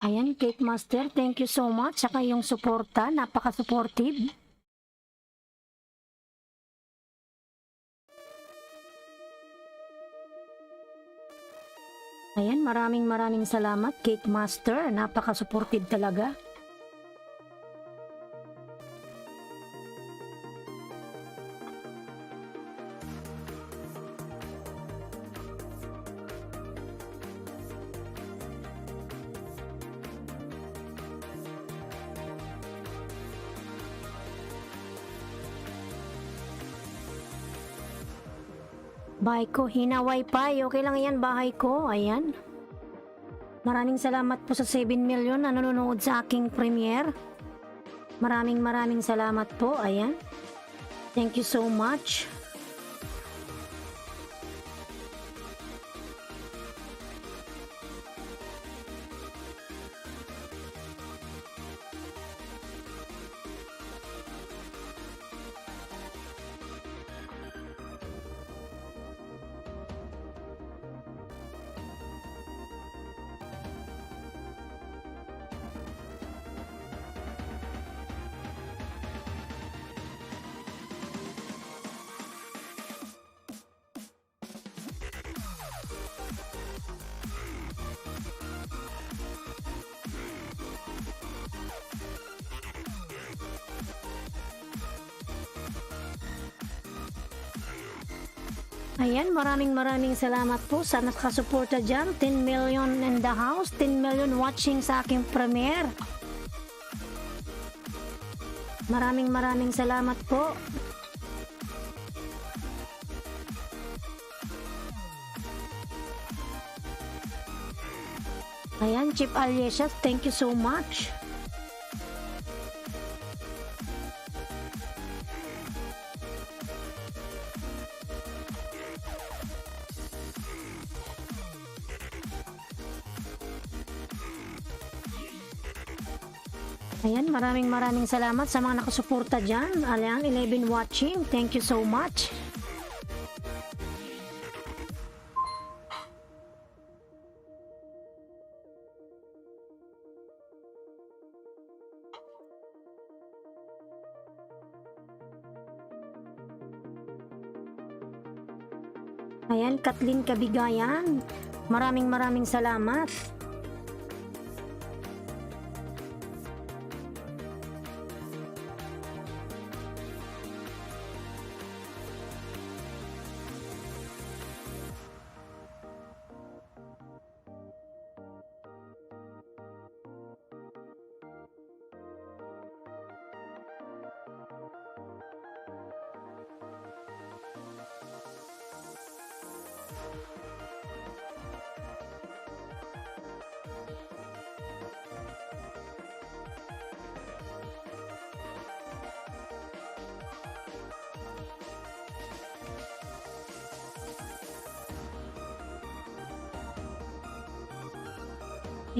Ayan, Cake Master, thank you so much. Saka yung suporta, napaka-supportive. Ayan, maraming salamat, Cake Master. Napaka-supportive talaga. Bahay ko, hina wifi. Okay lang yan, bahay ko. Ayan. Maraming salamat po sa 7 million na nanonood sa aking premiere. Maraming salamat po. Ayan. Thank you so much. Ayan, maraming salamat po sa nakasuporta dyan. 10 million in the house, 10 million watching sa aking premiere. Maraming salamat po. Ayan, Chip Aliesias, thank you so much. Ayan, maraming salamat sa mga nakasuporta dyan. Ayan, 11 watching. Thank you so much. Ayan, Kathleen Kabigayan. Maraming salamat.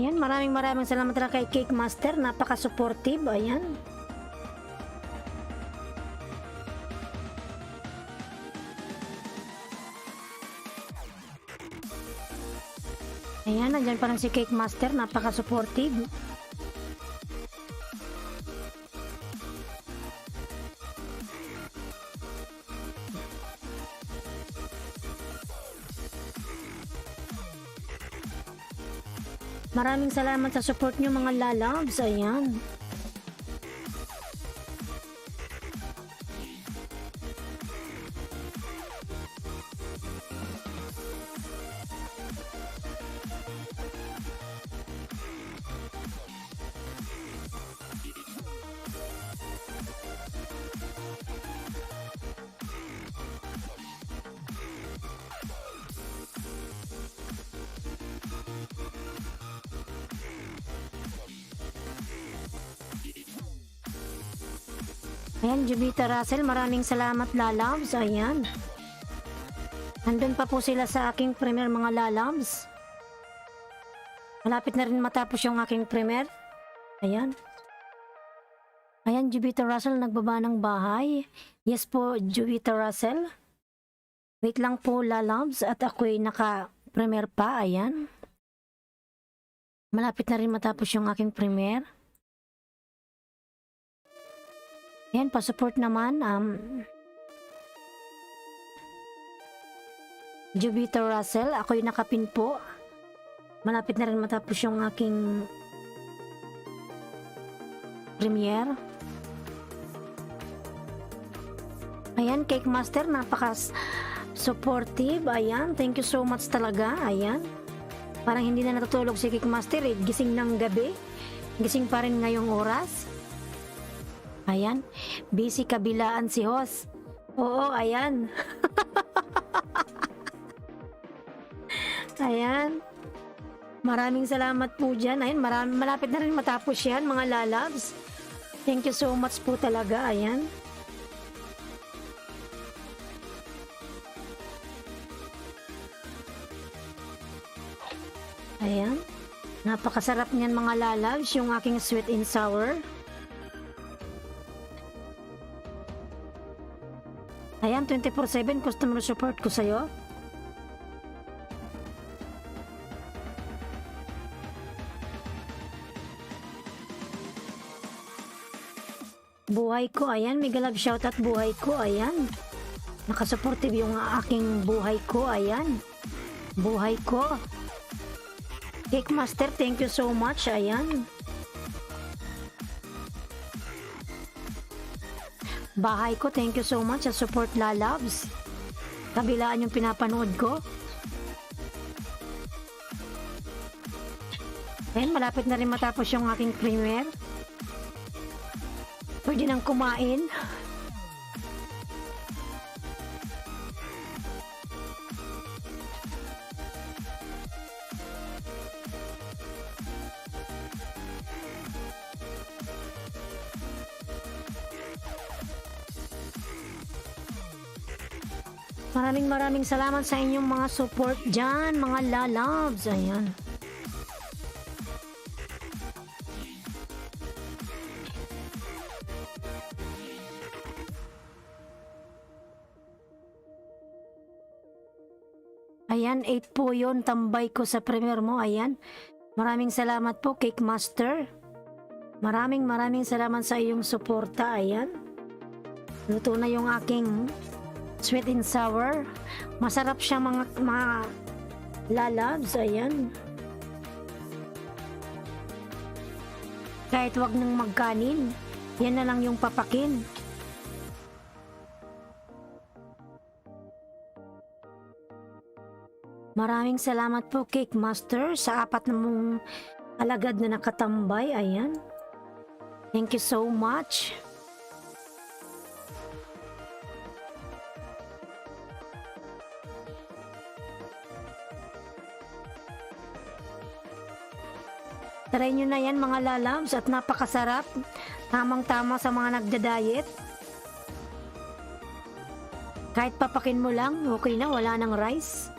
Ayan, maraming salamat talaga kay Cake Master. Napaka-supportive. Ayan. Ayan, nandyan pa rin si Cake Master. Napaka-supportive. Maraming salamat sa support nyo mga lalabs. Ayan. Ayan, Jubita Russell, maraming salamat lalabs. Ayan. Nandun pa po sila sa aking premiere mga lalabs. Malapit na rin matapos yung aking premiere. Ayan. Ayan, Jubita Russell, nagbaba ng bahay. Yes po, Jubita Russell. Wait lang po lalabs at ako'y naka-premiere pa. Ayan. Malapit na rin matapos yung aking premiere. Ayan, pa-support naman. Jubita Russell, ako'y nakapin po. Malapit na rin matapos yung aking premiere. Ayan, Cake Master, napaka-supportive. Ayan, thank you so much talaga. Ayan. Parang hindi na natutulog si Cake Master eh. Gising ng gabi. Gising pa rin ngayong oras. Ayan, busy kabilaan si Hoss. Oo, ayan. Ayan. Maraming salamat po dyan. Ayan, malapit na rin matapos yan, mga lalabs. Thank you so much po talaga. Ayan. Ayan. Napakasarap niyan mga lalabs, yung aking sweet and sour. Ayan, 24/7 customer support ko sa'yo. Buhay ko, ayan. Mega love shoutout buhay ko, ayan. Nakasupportive yung aking buhay ko, ayan. Buhay ko. Cake Master, thank you so much, ayan. Bahay ko, thank you so much sa support lalabs. kabilaan yung pinapanood ko. Ayan, malapit na rin matapos yung aking premiere. Pwede nang kumain. Maraming salamat sa inyong mga support dyan, mga lalabs. Ayan. Ayan, 8 po yun, tambay ko sa premiere mo. Ayan. Maraming salamat po, Cake Master. Maraming salamat sa iyong suporta. Ayan. Luto na yung aking sweet and sour. Masarap siya mga lalabs. Ayan. Kahit wag nang magkanin, yan na lang yung papakin. Maraming salamat po, Cake Master, sa 4 na mong alagad na nakatambay. Ayan. Thank you so much. Try nyo na yan mga lalabs at napakasarap. Tamang-tama sa mga nagda-diet. Kahit papakin mo lang, okay na, wala nang rice.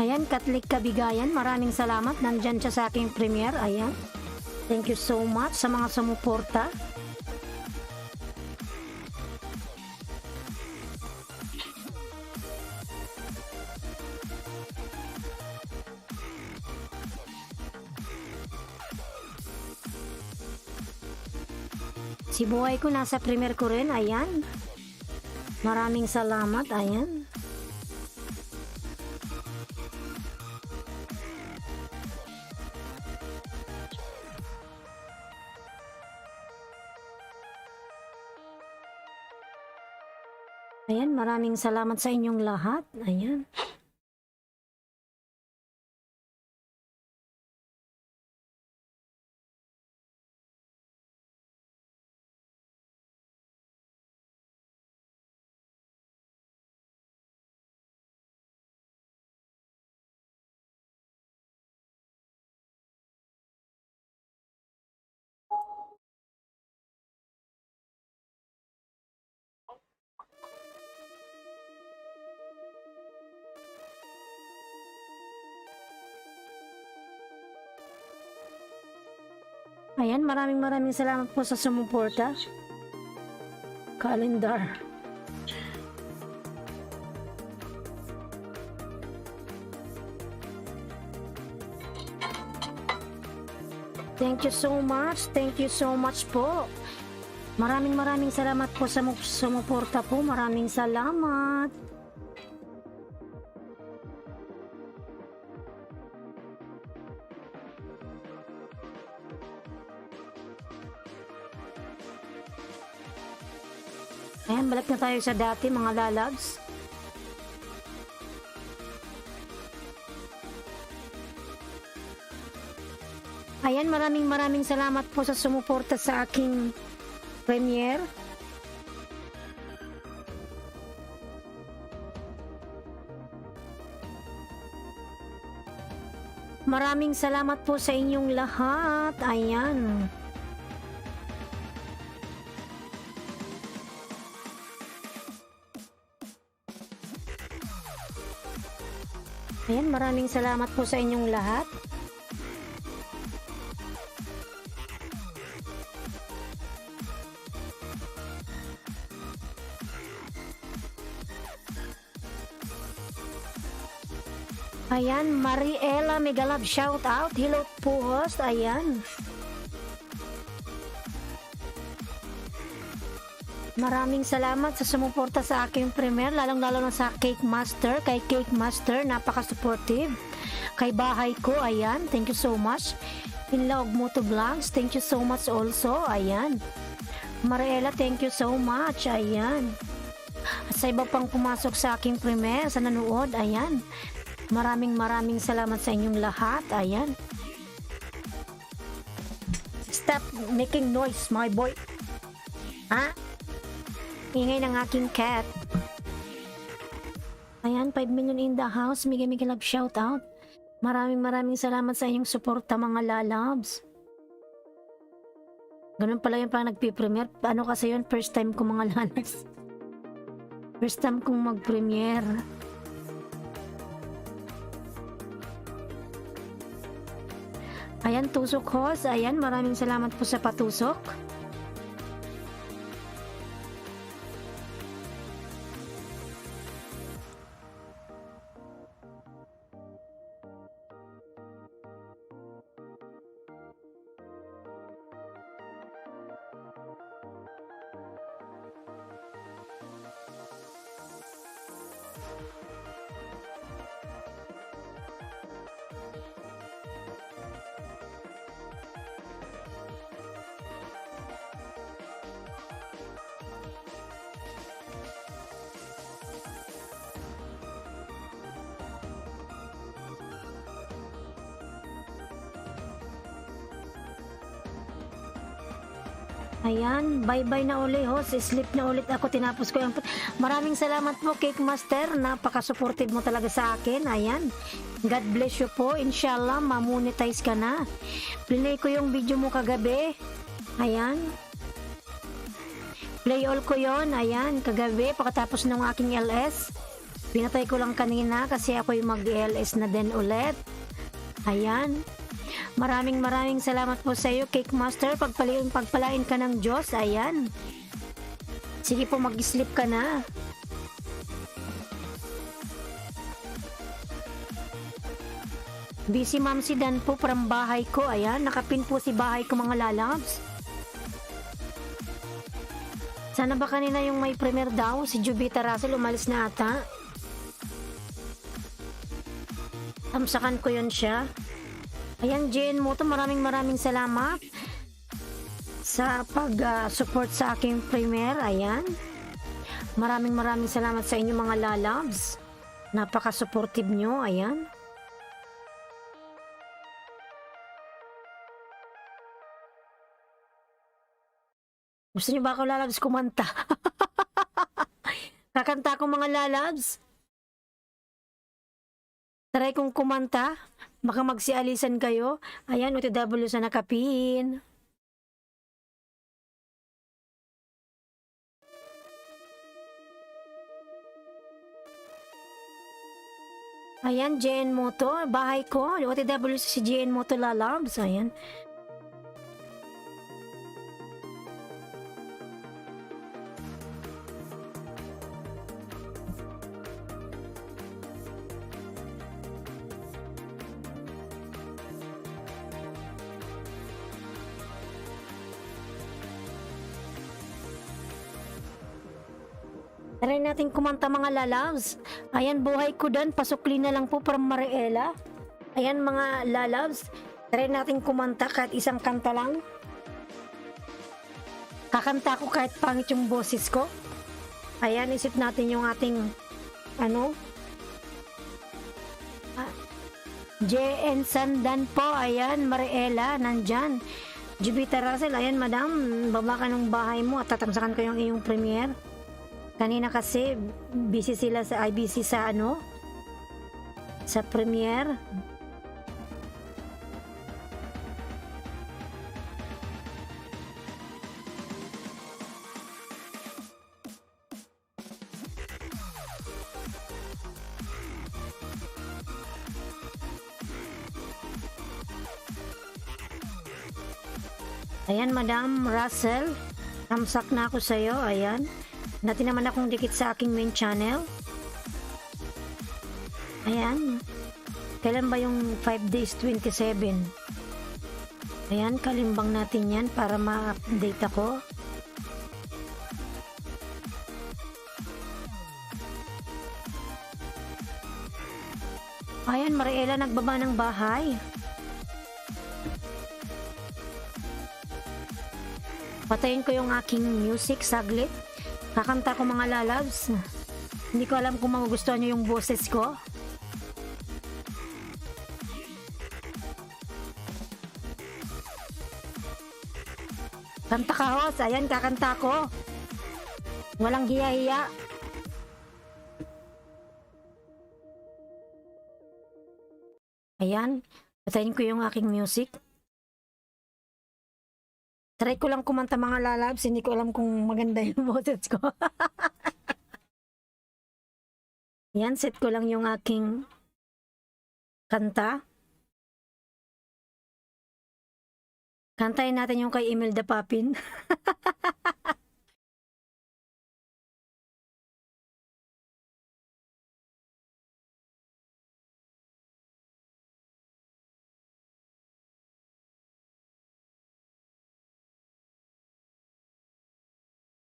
Ayan, Katlik Kabigayan, maraming salamat. Nandyan siya sa aking premiere. Ayan. Thank you so much sa mga sumuporta. Si buhay ko nasa premiere ko rin. Ayan. Maraming salamat. Ayan. Ayan, maraming salamat sa inyong lahat. Ayan. Ayan, maraming salamat po sa sumuporta. Calendar. Thank you so much. Thank you so much po. Maraming salamat po sa sumuporta po. Maraming salamat. Ayan, balik na tayo sa dati mga lalabs. Ayan, maraming salamat po sa sumuporta sa aking premiere. Maraming salamat po sa inyong lahat. Ayan. Ayan, maraming salamat po sa inyong lahat. Ayan, Mariela Megalab, shout out. Hello po, host. Ayan. Maraming salamat sa sumuporta sa aking premiere, lalong-lalo na sa Cake Master. Kay Cake Master, napaka-supportive. Kay bahay ko, ayan. Thank you so much. Inlog Moto Vlogs, thank you so much also. Ayan. Mariela, thank you so much. Ayan. At sa iba pang pumasok sa aking premiere, sa nanood, ayan. Maraming salamat sa inyong lahat. Ayan. Stop making noise, my boy. Ha? Ingay ng aking cat. Ayan, 5 million in the house. Miguel love shout out. Maraming salamat sa inyong suporta, mga lalabs. Ganun pala yung parang nagpipremiere. Ano kasi yun? First time ko, mga lalabs. First time kong mag-premiere. Ayan, tusok host. Ayan, maraming salamat po sa patusok. Ayan, bye-bye na uli host. Sleep na ulit ako. Tinapos ko yung... Maraming salamat po, Cake Master. Napaka-supportive mo talaga sa akin. Ayan. God bless you po. Inshallah, mamonetize ka na. Play ko yung video mo kagabi. Ayan. Play all ko yon. Ayan, kagabi. Pagkatapos ng aking LS. Pinatay ko lang kanina kasi ako yung mag-LS na din ulit. Ayan. Maraming salamat po sa iyo, Cake Master. Pagpalain ka ng Diyos. Ayan. Sige po, mag-sleep ka na. Busy Ma'am si Dan po from bahay ko. Ayan, nakapin po si bahay ko, mga lalabs. Sana ba kanina yung may premiere daw? Si Jubita Russell umalis na ata. Tamsakan ko yun siya. Ayan, Jane Moto, maraming salamat sa pag-support sa aking premiere. Ayan. Maraming salamat sa inyo, mga lalabs. Napaka-supportive nyo. Ayan. Gusto nyo ba ako, lalabs, kumanta? Kakanta ko, mga lalabs. Try kong kumanta. Baka magsialisan kayo. Ayan, OTW sa nakapin. Ayan, JN Moto. Bahay ko. OTW si JN Moto lalabs. Ayan. Try natin kumanta, mga lalabs. Ayan, buhay ko dan. Pasukli na lang po from Mariela. Ayan, mga lalabs. Try natin kumanta kahit isang kanta lang. Kakanta ko kahit pangit yung boses ko. Ayan, isip natin yung ating JN Sandan po. Ayan, Mariela, nandyan. Jubita Russell, ayan, madam. Baba ka ng bahay mo at tatamsakan ko yung iyong premiere. Kanina kasi busy sila sa IBC sa sa premiere. Ayan, Madam Russell, tamsak na ako sa iyo. Ayan. Dati naman akong dikit sa aking main channel. Ayan. Kailan ba yung 5 days 27? Ayan, kalimbang natin yan para ma-update ako. Ayan, Mariela nagbaba ng bahay. Patayin ko yung aking music saglit. Kakanta ko mga lalabs. Hindi ko alam kung magugustuhan nyo yung boses ko. Kanta ka, host. Ayan, kakanta ko. Walang hiya-hiya. Ayan, patayin ko yung aking music. Try ko lang kumanta mga lalabs. Hindi ko alam kung maganda yung boses ko. Ayan, set ko lang yung aking kanta. Kantayin natin yung kay Imelda Papin.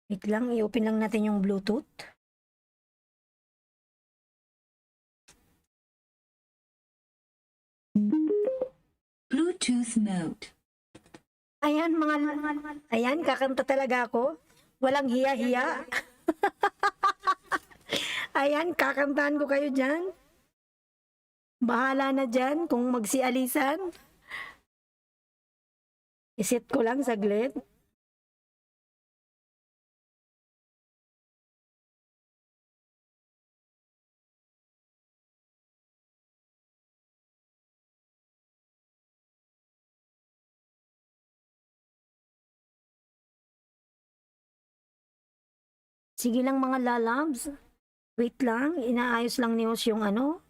Wait lang, i-open lang natin yung Bluetooth. Bluetooth mode. Ayan ayan, kakanta talaga ako. Walang hiya-hiya. Ayan, kakantahan ko kayo dyan. Bahala na dyan kung magsialisan. Isit ko lang saglit. Sige lang mga lalabs. Wait lang, inaayos lang ni Os yung ano.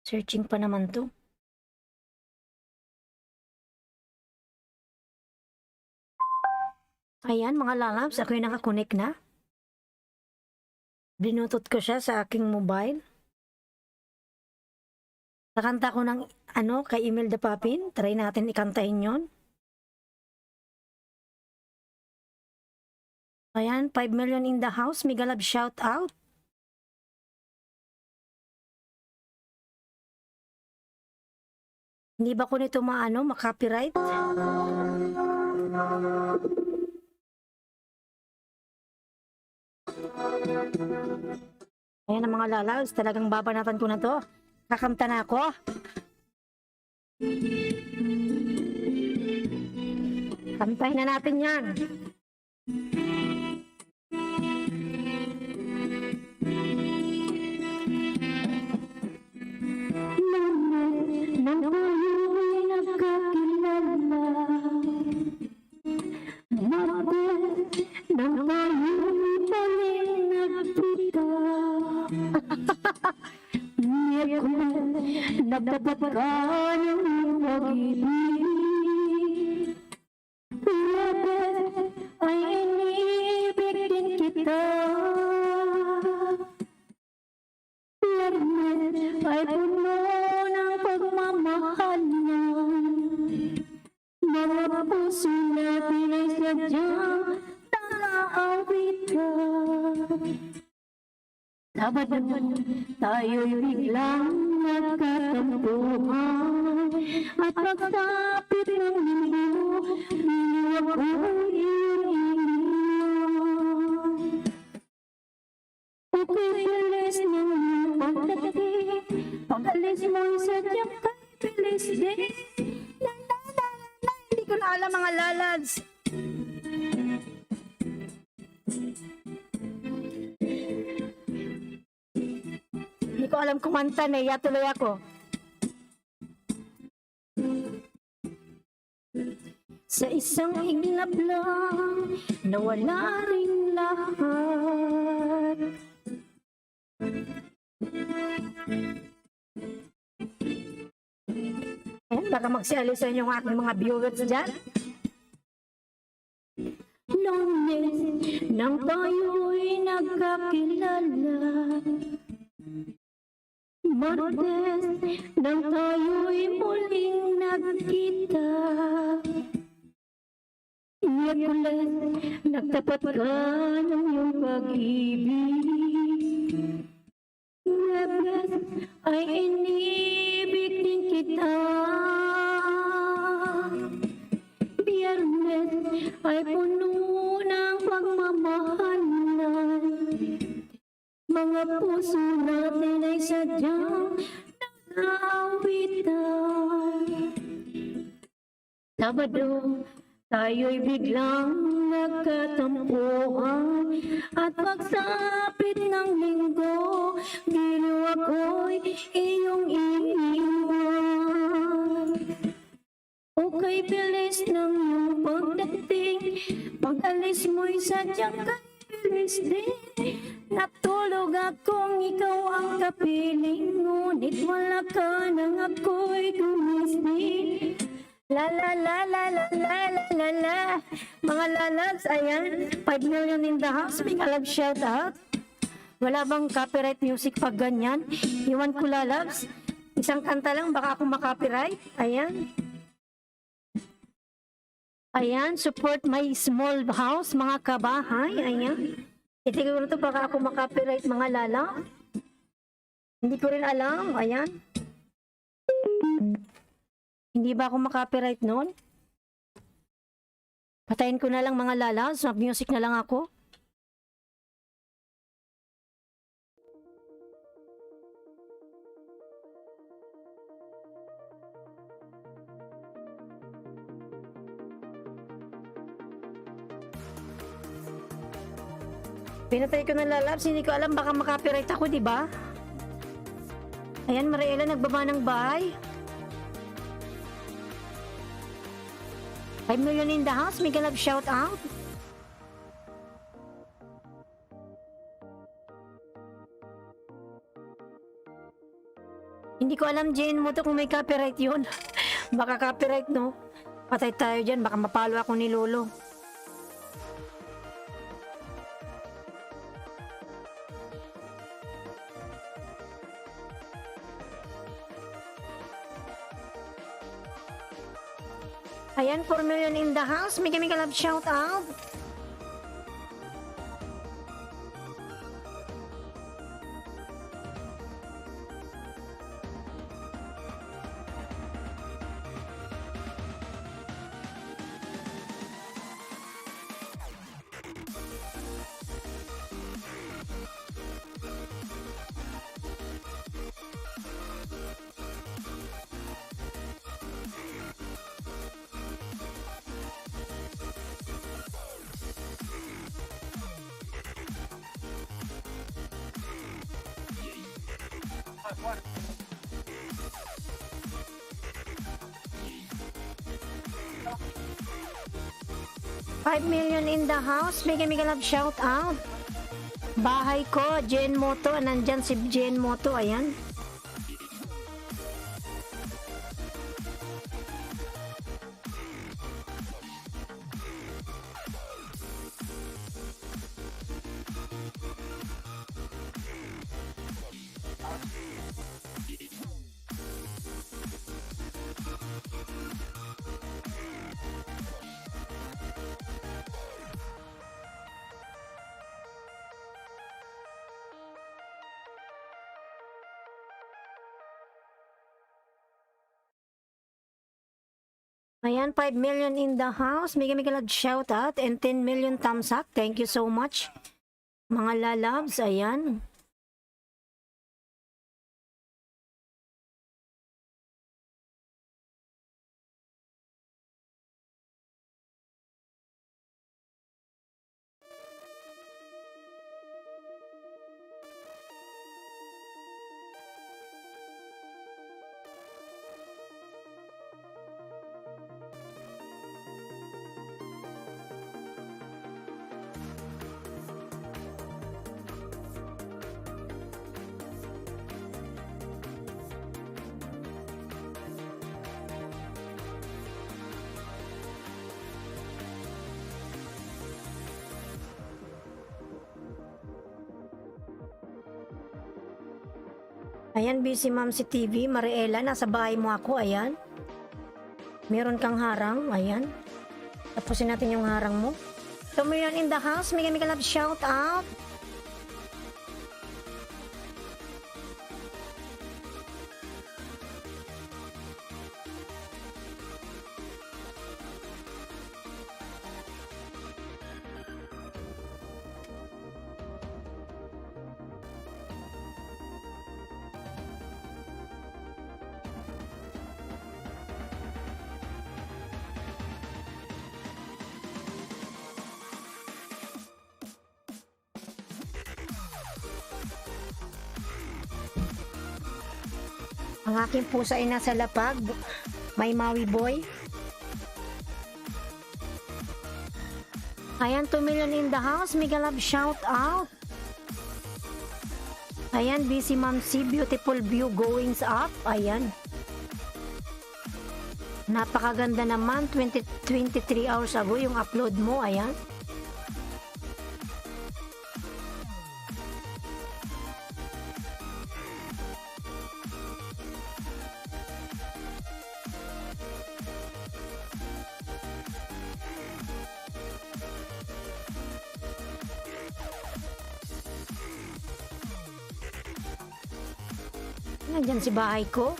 Searching pa naman to. Ayan mga lalabs, ako yung nakakonect na. Binutot ko siya sa aking mobile. Nakanta ko ng ano kay Imelda Papin. Try natin ikantahin yon. Ayan, 5 million in the house. Mega love shout out. Hindi ba ko nito ma-copyright? Ayan ang mga lalabs, talagang babanatan ko na to. Kakanta na ako. Kantahin na natin yan. Nang ako'y nagkakilala, mabait nang tayo'y muling nagkita. Niyak ko nagtataka ng pag-ibig. Mabait ay inibig din kita. Larmet ay puno ng pagmamahalan. Mga puso natin ay sadyang nag-aawitan. Sabad naman tayo'y biglang nagkatampuhan. At pagsapit ng linggo, biniwag ko'y iyong iniwan. Pagpipilis ng iyong pagdating, pag-alis mo'y sadyang kay bilis din. Hindi ko na alam mga lalads. Hindi ko alam kumanta, naiya tuloy ako. Sa isang iglap lang, nawala rin lahat. baka magsialis sa inyo ang aking mga viewers dyan. Loneliness nang tayo'y nagkakilala, Martes nang tayo'y muling nagkita, Miyerkules nagtapat ka ng iyong pag-ibig, Huwebes ay inibig din kita, Biyernes ay puno ng pagmamahalan, mga puso natin ay sadyang nag-aawitan. Sabado, tayo'y biglang nagkatampuhan, at pagsapit ng linggo, giliw ako'y iyong iniwan. Okay, bilis ng iyong pagdating, pag-alis mo'y sadyang kay bilis din. Natulog akong ikaw ang kapiling, ngunit wala ka nang ako'y gumising. La la la la la la la la la. Mga lalabs, ayan, 5 million in the house, may kalag shout out. Wala bang copyright music pag ganyan? Iwan ko, lalabs, isang kanta lang, baka ako makopyright. Ayan. Ayan, support my small house, mga kabahay. Ayan. Itigil ko na ito, baka ako makopyright, mga lala. Hindi ko rin alam. Ayan. Hindi ba ako makopyright noon? Patayin ko na lang, mga lala. Mag-music na lang ako. Pinatay ko na, lalabs. Hindi ko alam, baka makopyright ako, di ba? Ayan, Mariela, nagbaba ng bahay. 5 million in the house, may galab shout out. Hindi ko alam, Jane mo to, kung may copyright yun. Baka copyright, no? Patay tayo dyan, baka mapalo ako ni Lolo. Ayan, 4 million in the house. May kami kalab shout out. $5 million in the house. May kami kalab shout out. Bahay ko, Jen Moto. Nandyan si Jen Moto. Ayan. Ayan, 5 million in the house. May kami kalag shout out and 10 million thumbs up. Thank you so much. Mga lalabs, ayan. Ayan, busy ma'am si TV. Mariela, nasa bahay mo ako. Ayan. Meron kang harang. Ayan. Tapusin natin yung harang mo. 2 million in the house. Mega mega love shout out. Ang aking pusa ay nasa lapag. May Maui boy. Ayan, 2 million in the house. Mega love shout out. Ayan, busy ma'am si beautiful view goings up. Ayan. Napakaganda naman. 23 hours ago yung upload mo. Ayan. Nandyan si bahay ko.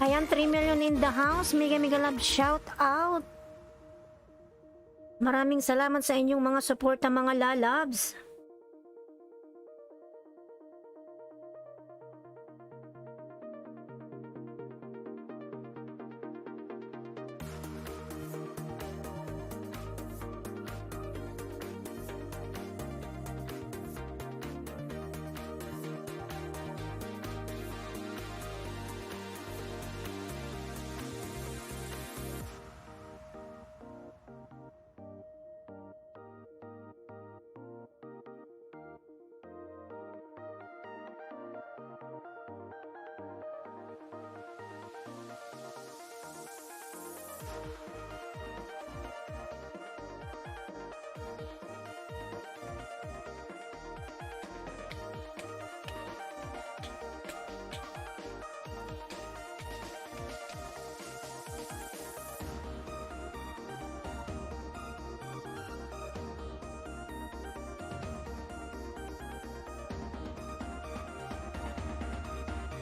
Ayan, 3 million in the house. Mega mega love shout out. Maraming salamat sa inyong mga suporta mga lalabs.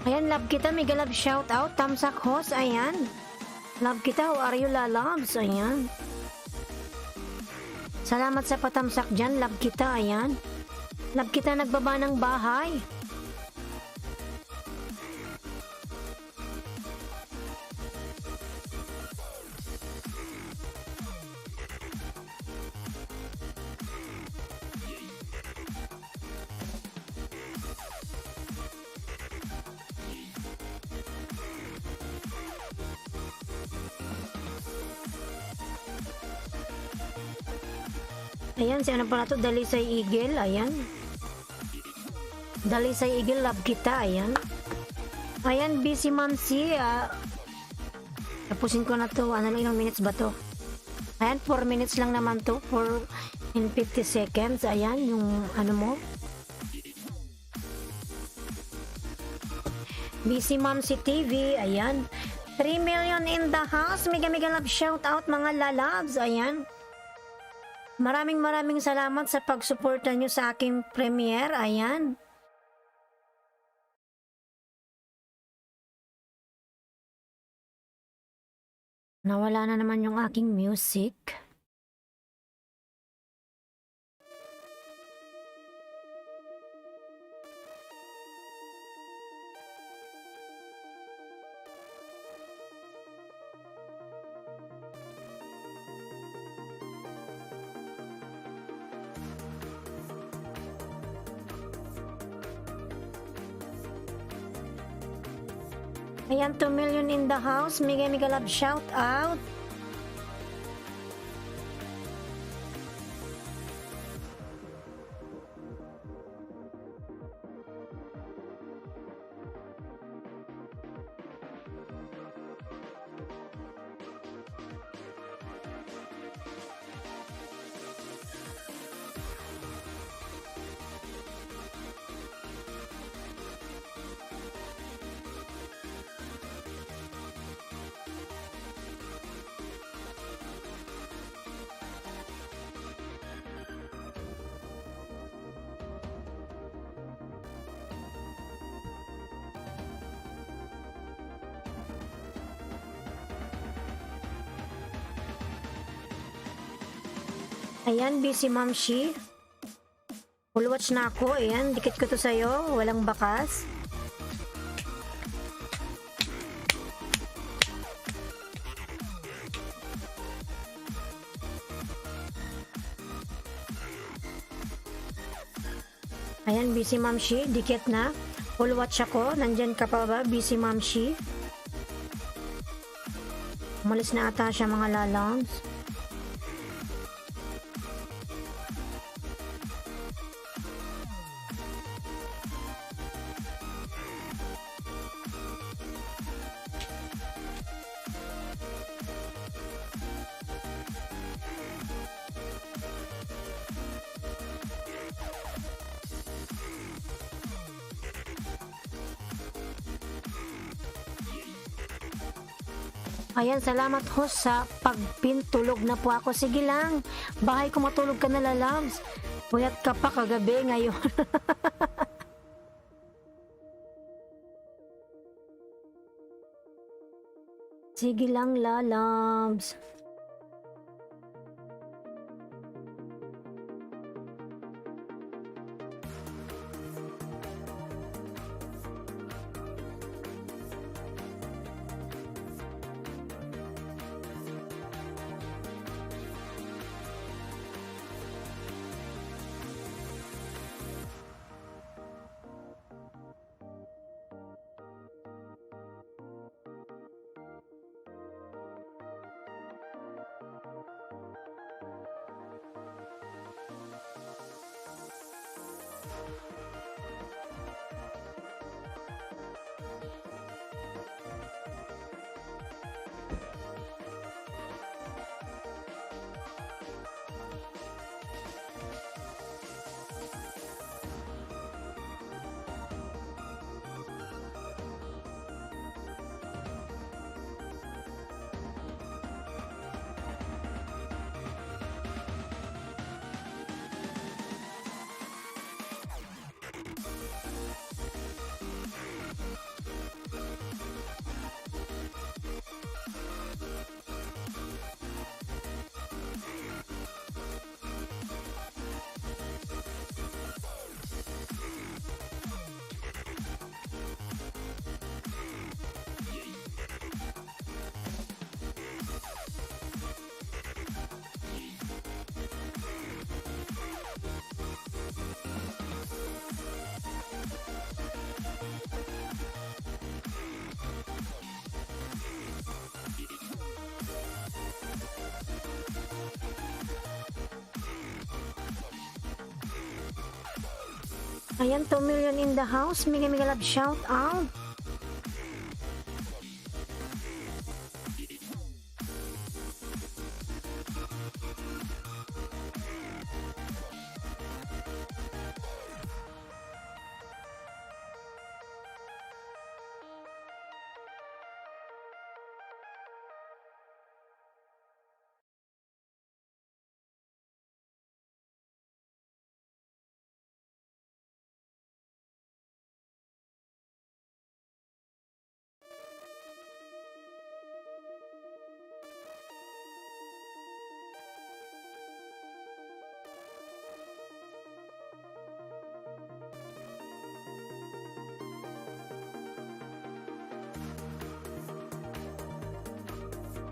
Ayan, love kita, mega love shout out. Tamsak host, ayan. Love kita, how are you lalabs? Ayan. Salamat sa patamsak dyan, love kita, ayan. Love kita, nagbaba ng bahay. Ayan, si ano pala to? Dalisay Eagle, ayan. Dalisay Eagle, love kita, ayan. Ayan, busy ma'am si, tapusin ko na to. Ano lang, ilang minutes ba to? Ayan, 4 minutes lang naman to. 4 in 50 seconds, ayan, yung ano mo. Busy ma'am si TV, ayan. 3 million in the house. Mega mega love shout out mga lalabs, ayan. Maraming salamat sa pagsuporta nyo sa aking premiere. Ayan. Nawala na naman yung aking music. Ayan, 2 million in the house. Mega mega love shout out. Ayan, busy Ma'am Shi. Full watch na ako. Ayan, dikit ko to sa'yo. Walang bakas. Ayan, busy Ma'am Shi. Dikit na. Full watch ako. Nandyan ka pa ba, busy Ma'am Shi? Umalis na ata siya, mga lalongs. Ayan, salamat host sa pagpintulog na po ako. Sige lang, bahay ko matulog ka na, lalabs. Puyat ka pa kagabi ngayon. Sige lang, lalabs. Ayan, 2 million in the house. Mega love shout out.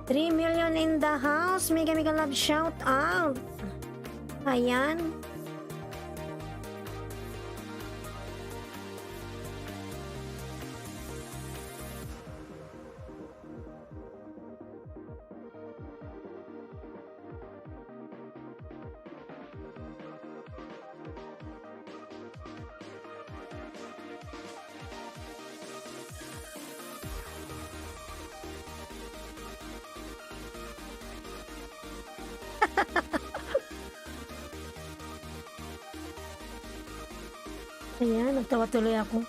$3 million in the house. Mega love shout out. Ayan. Ayan, nagtawa tuloy ako.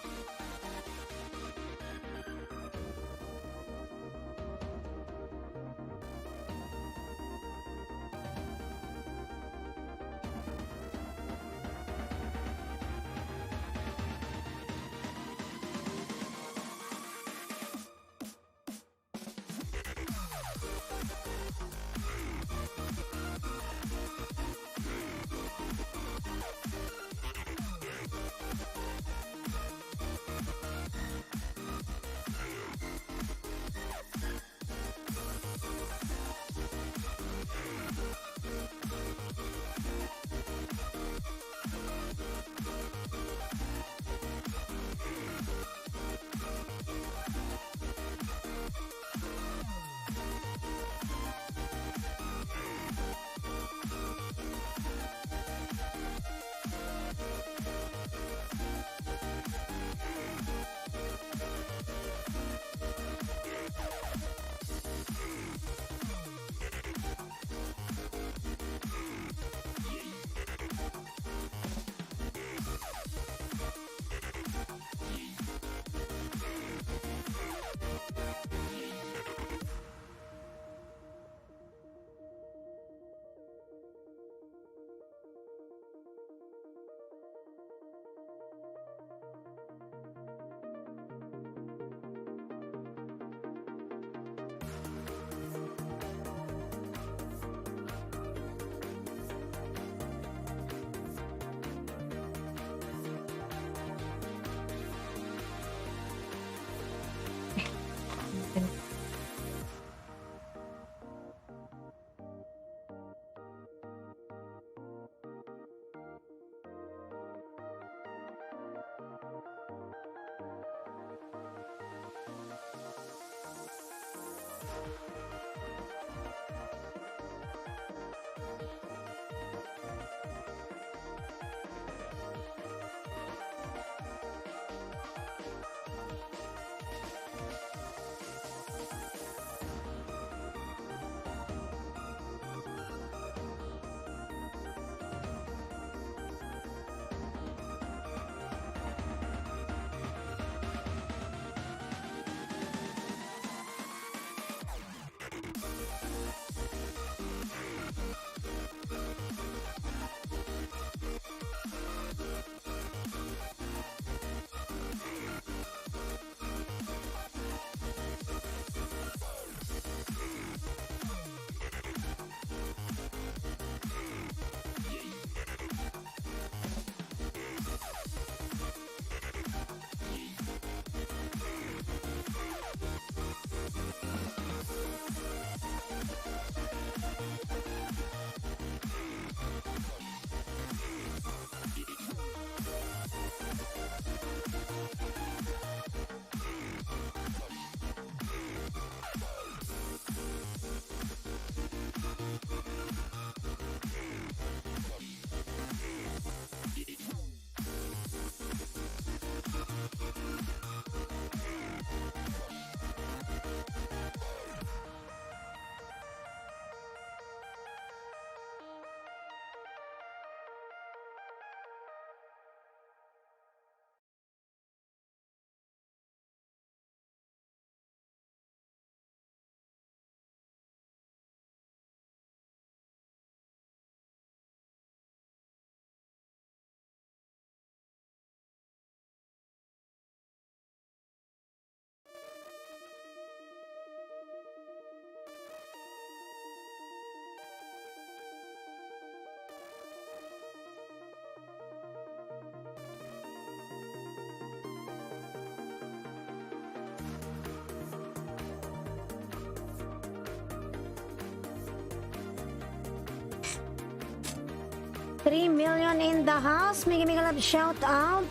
3 million in the house. Mega mega love shout out.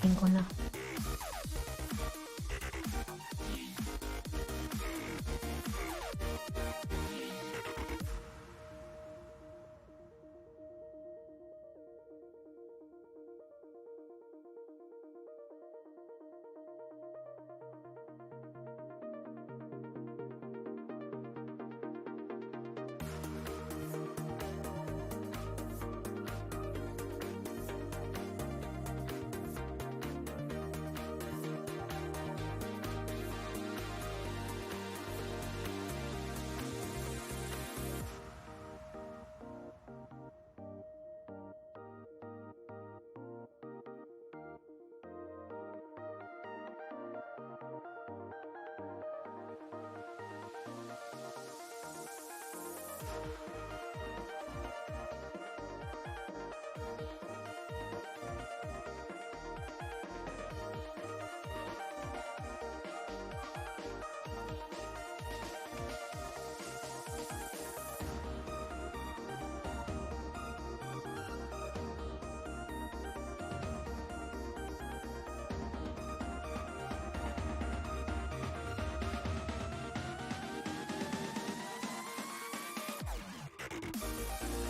Open ko na.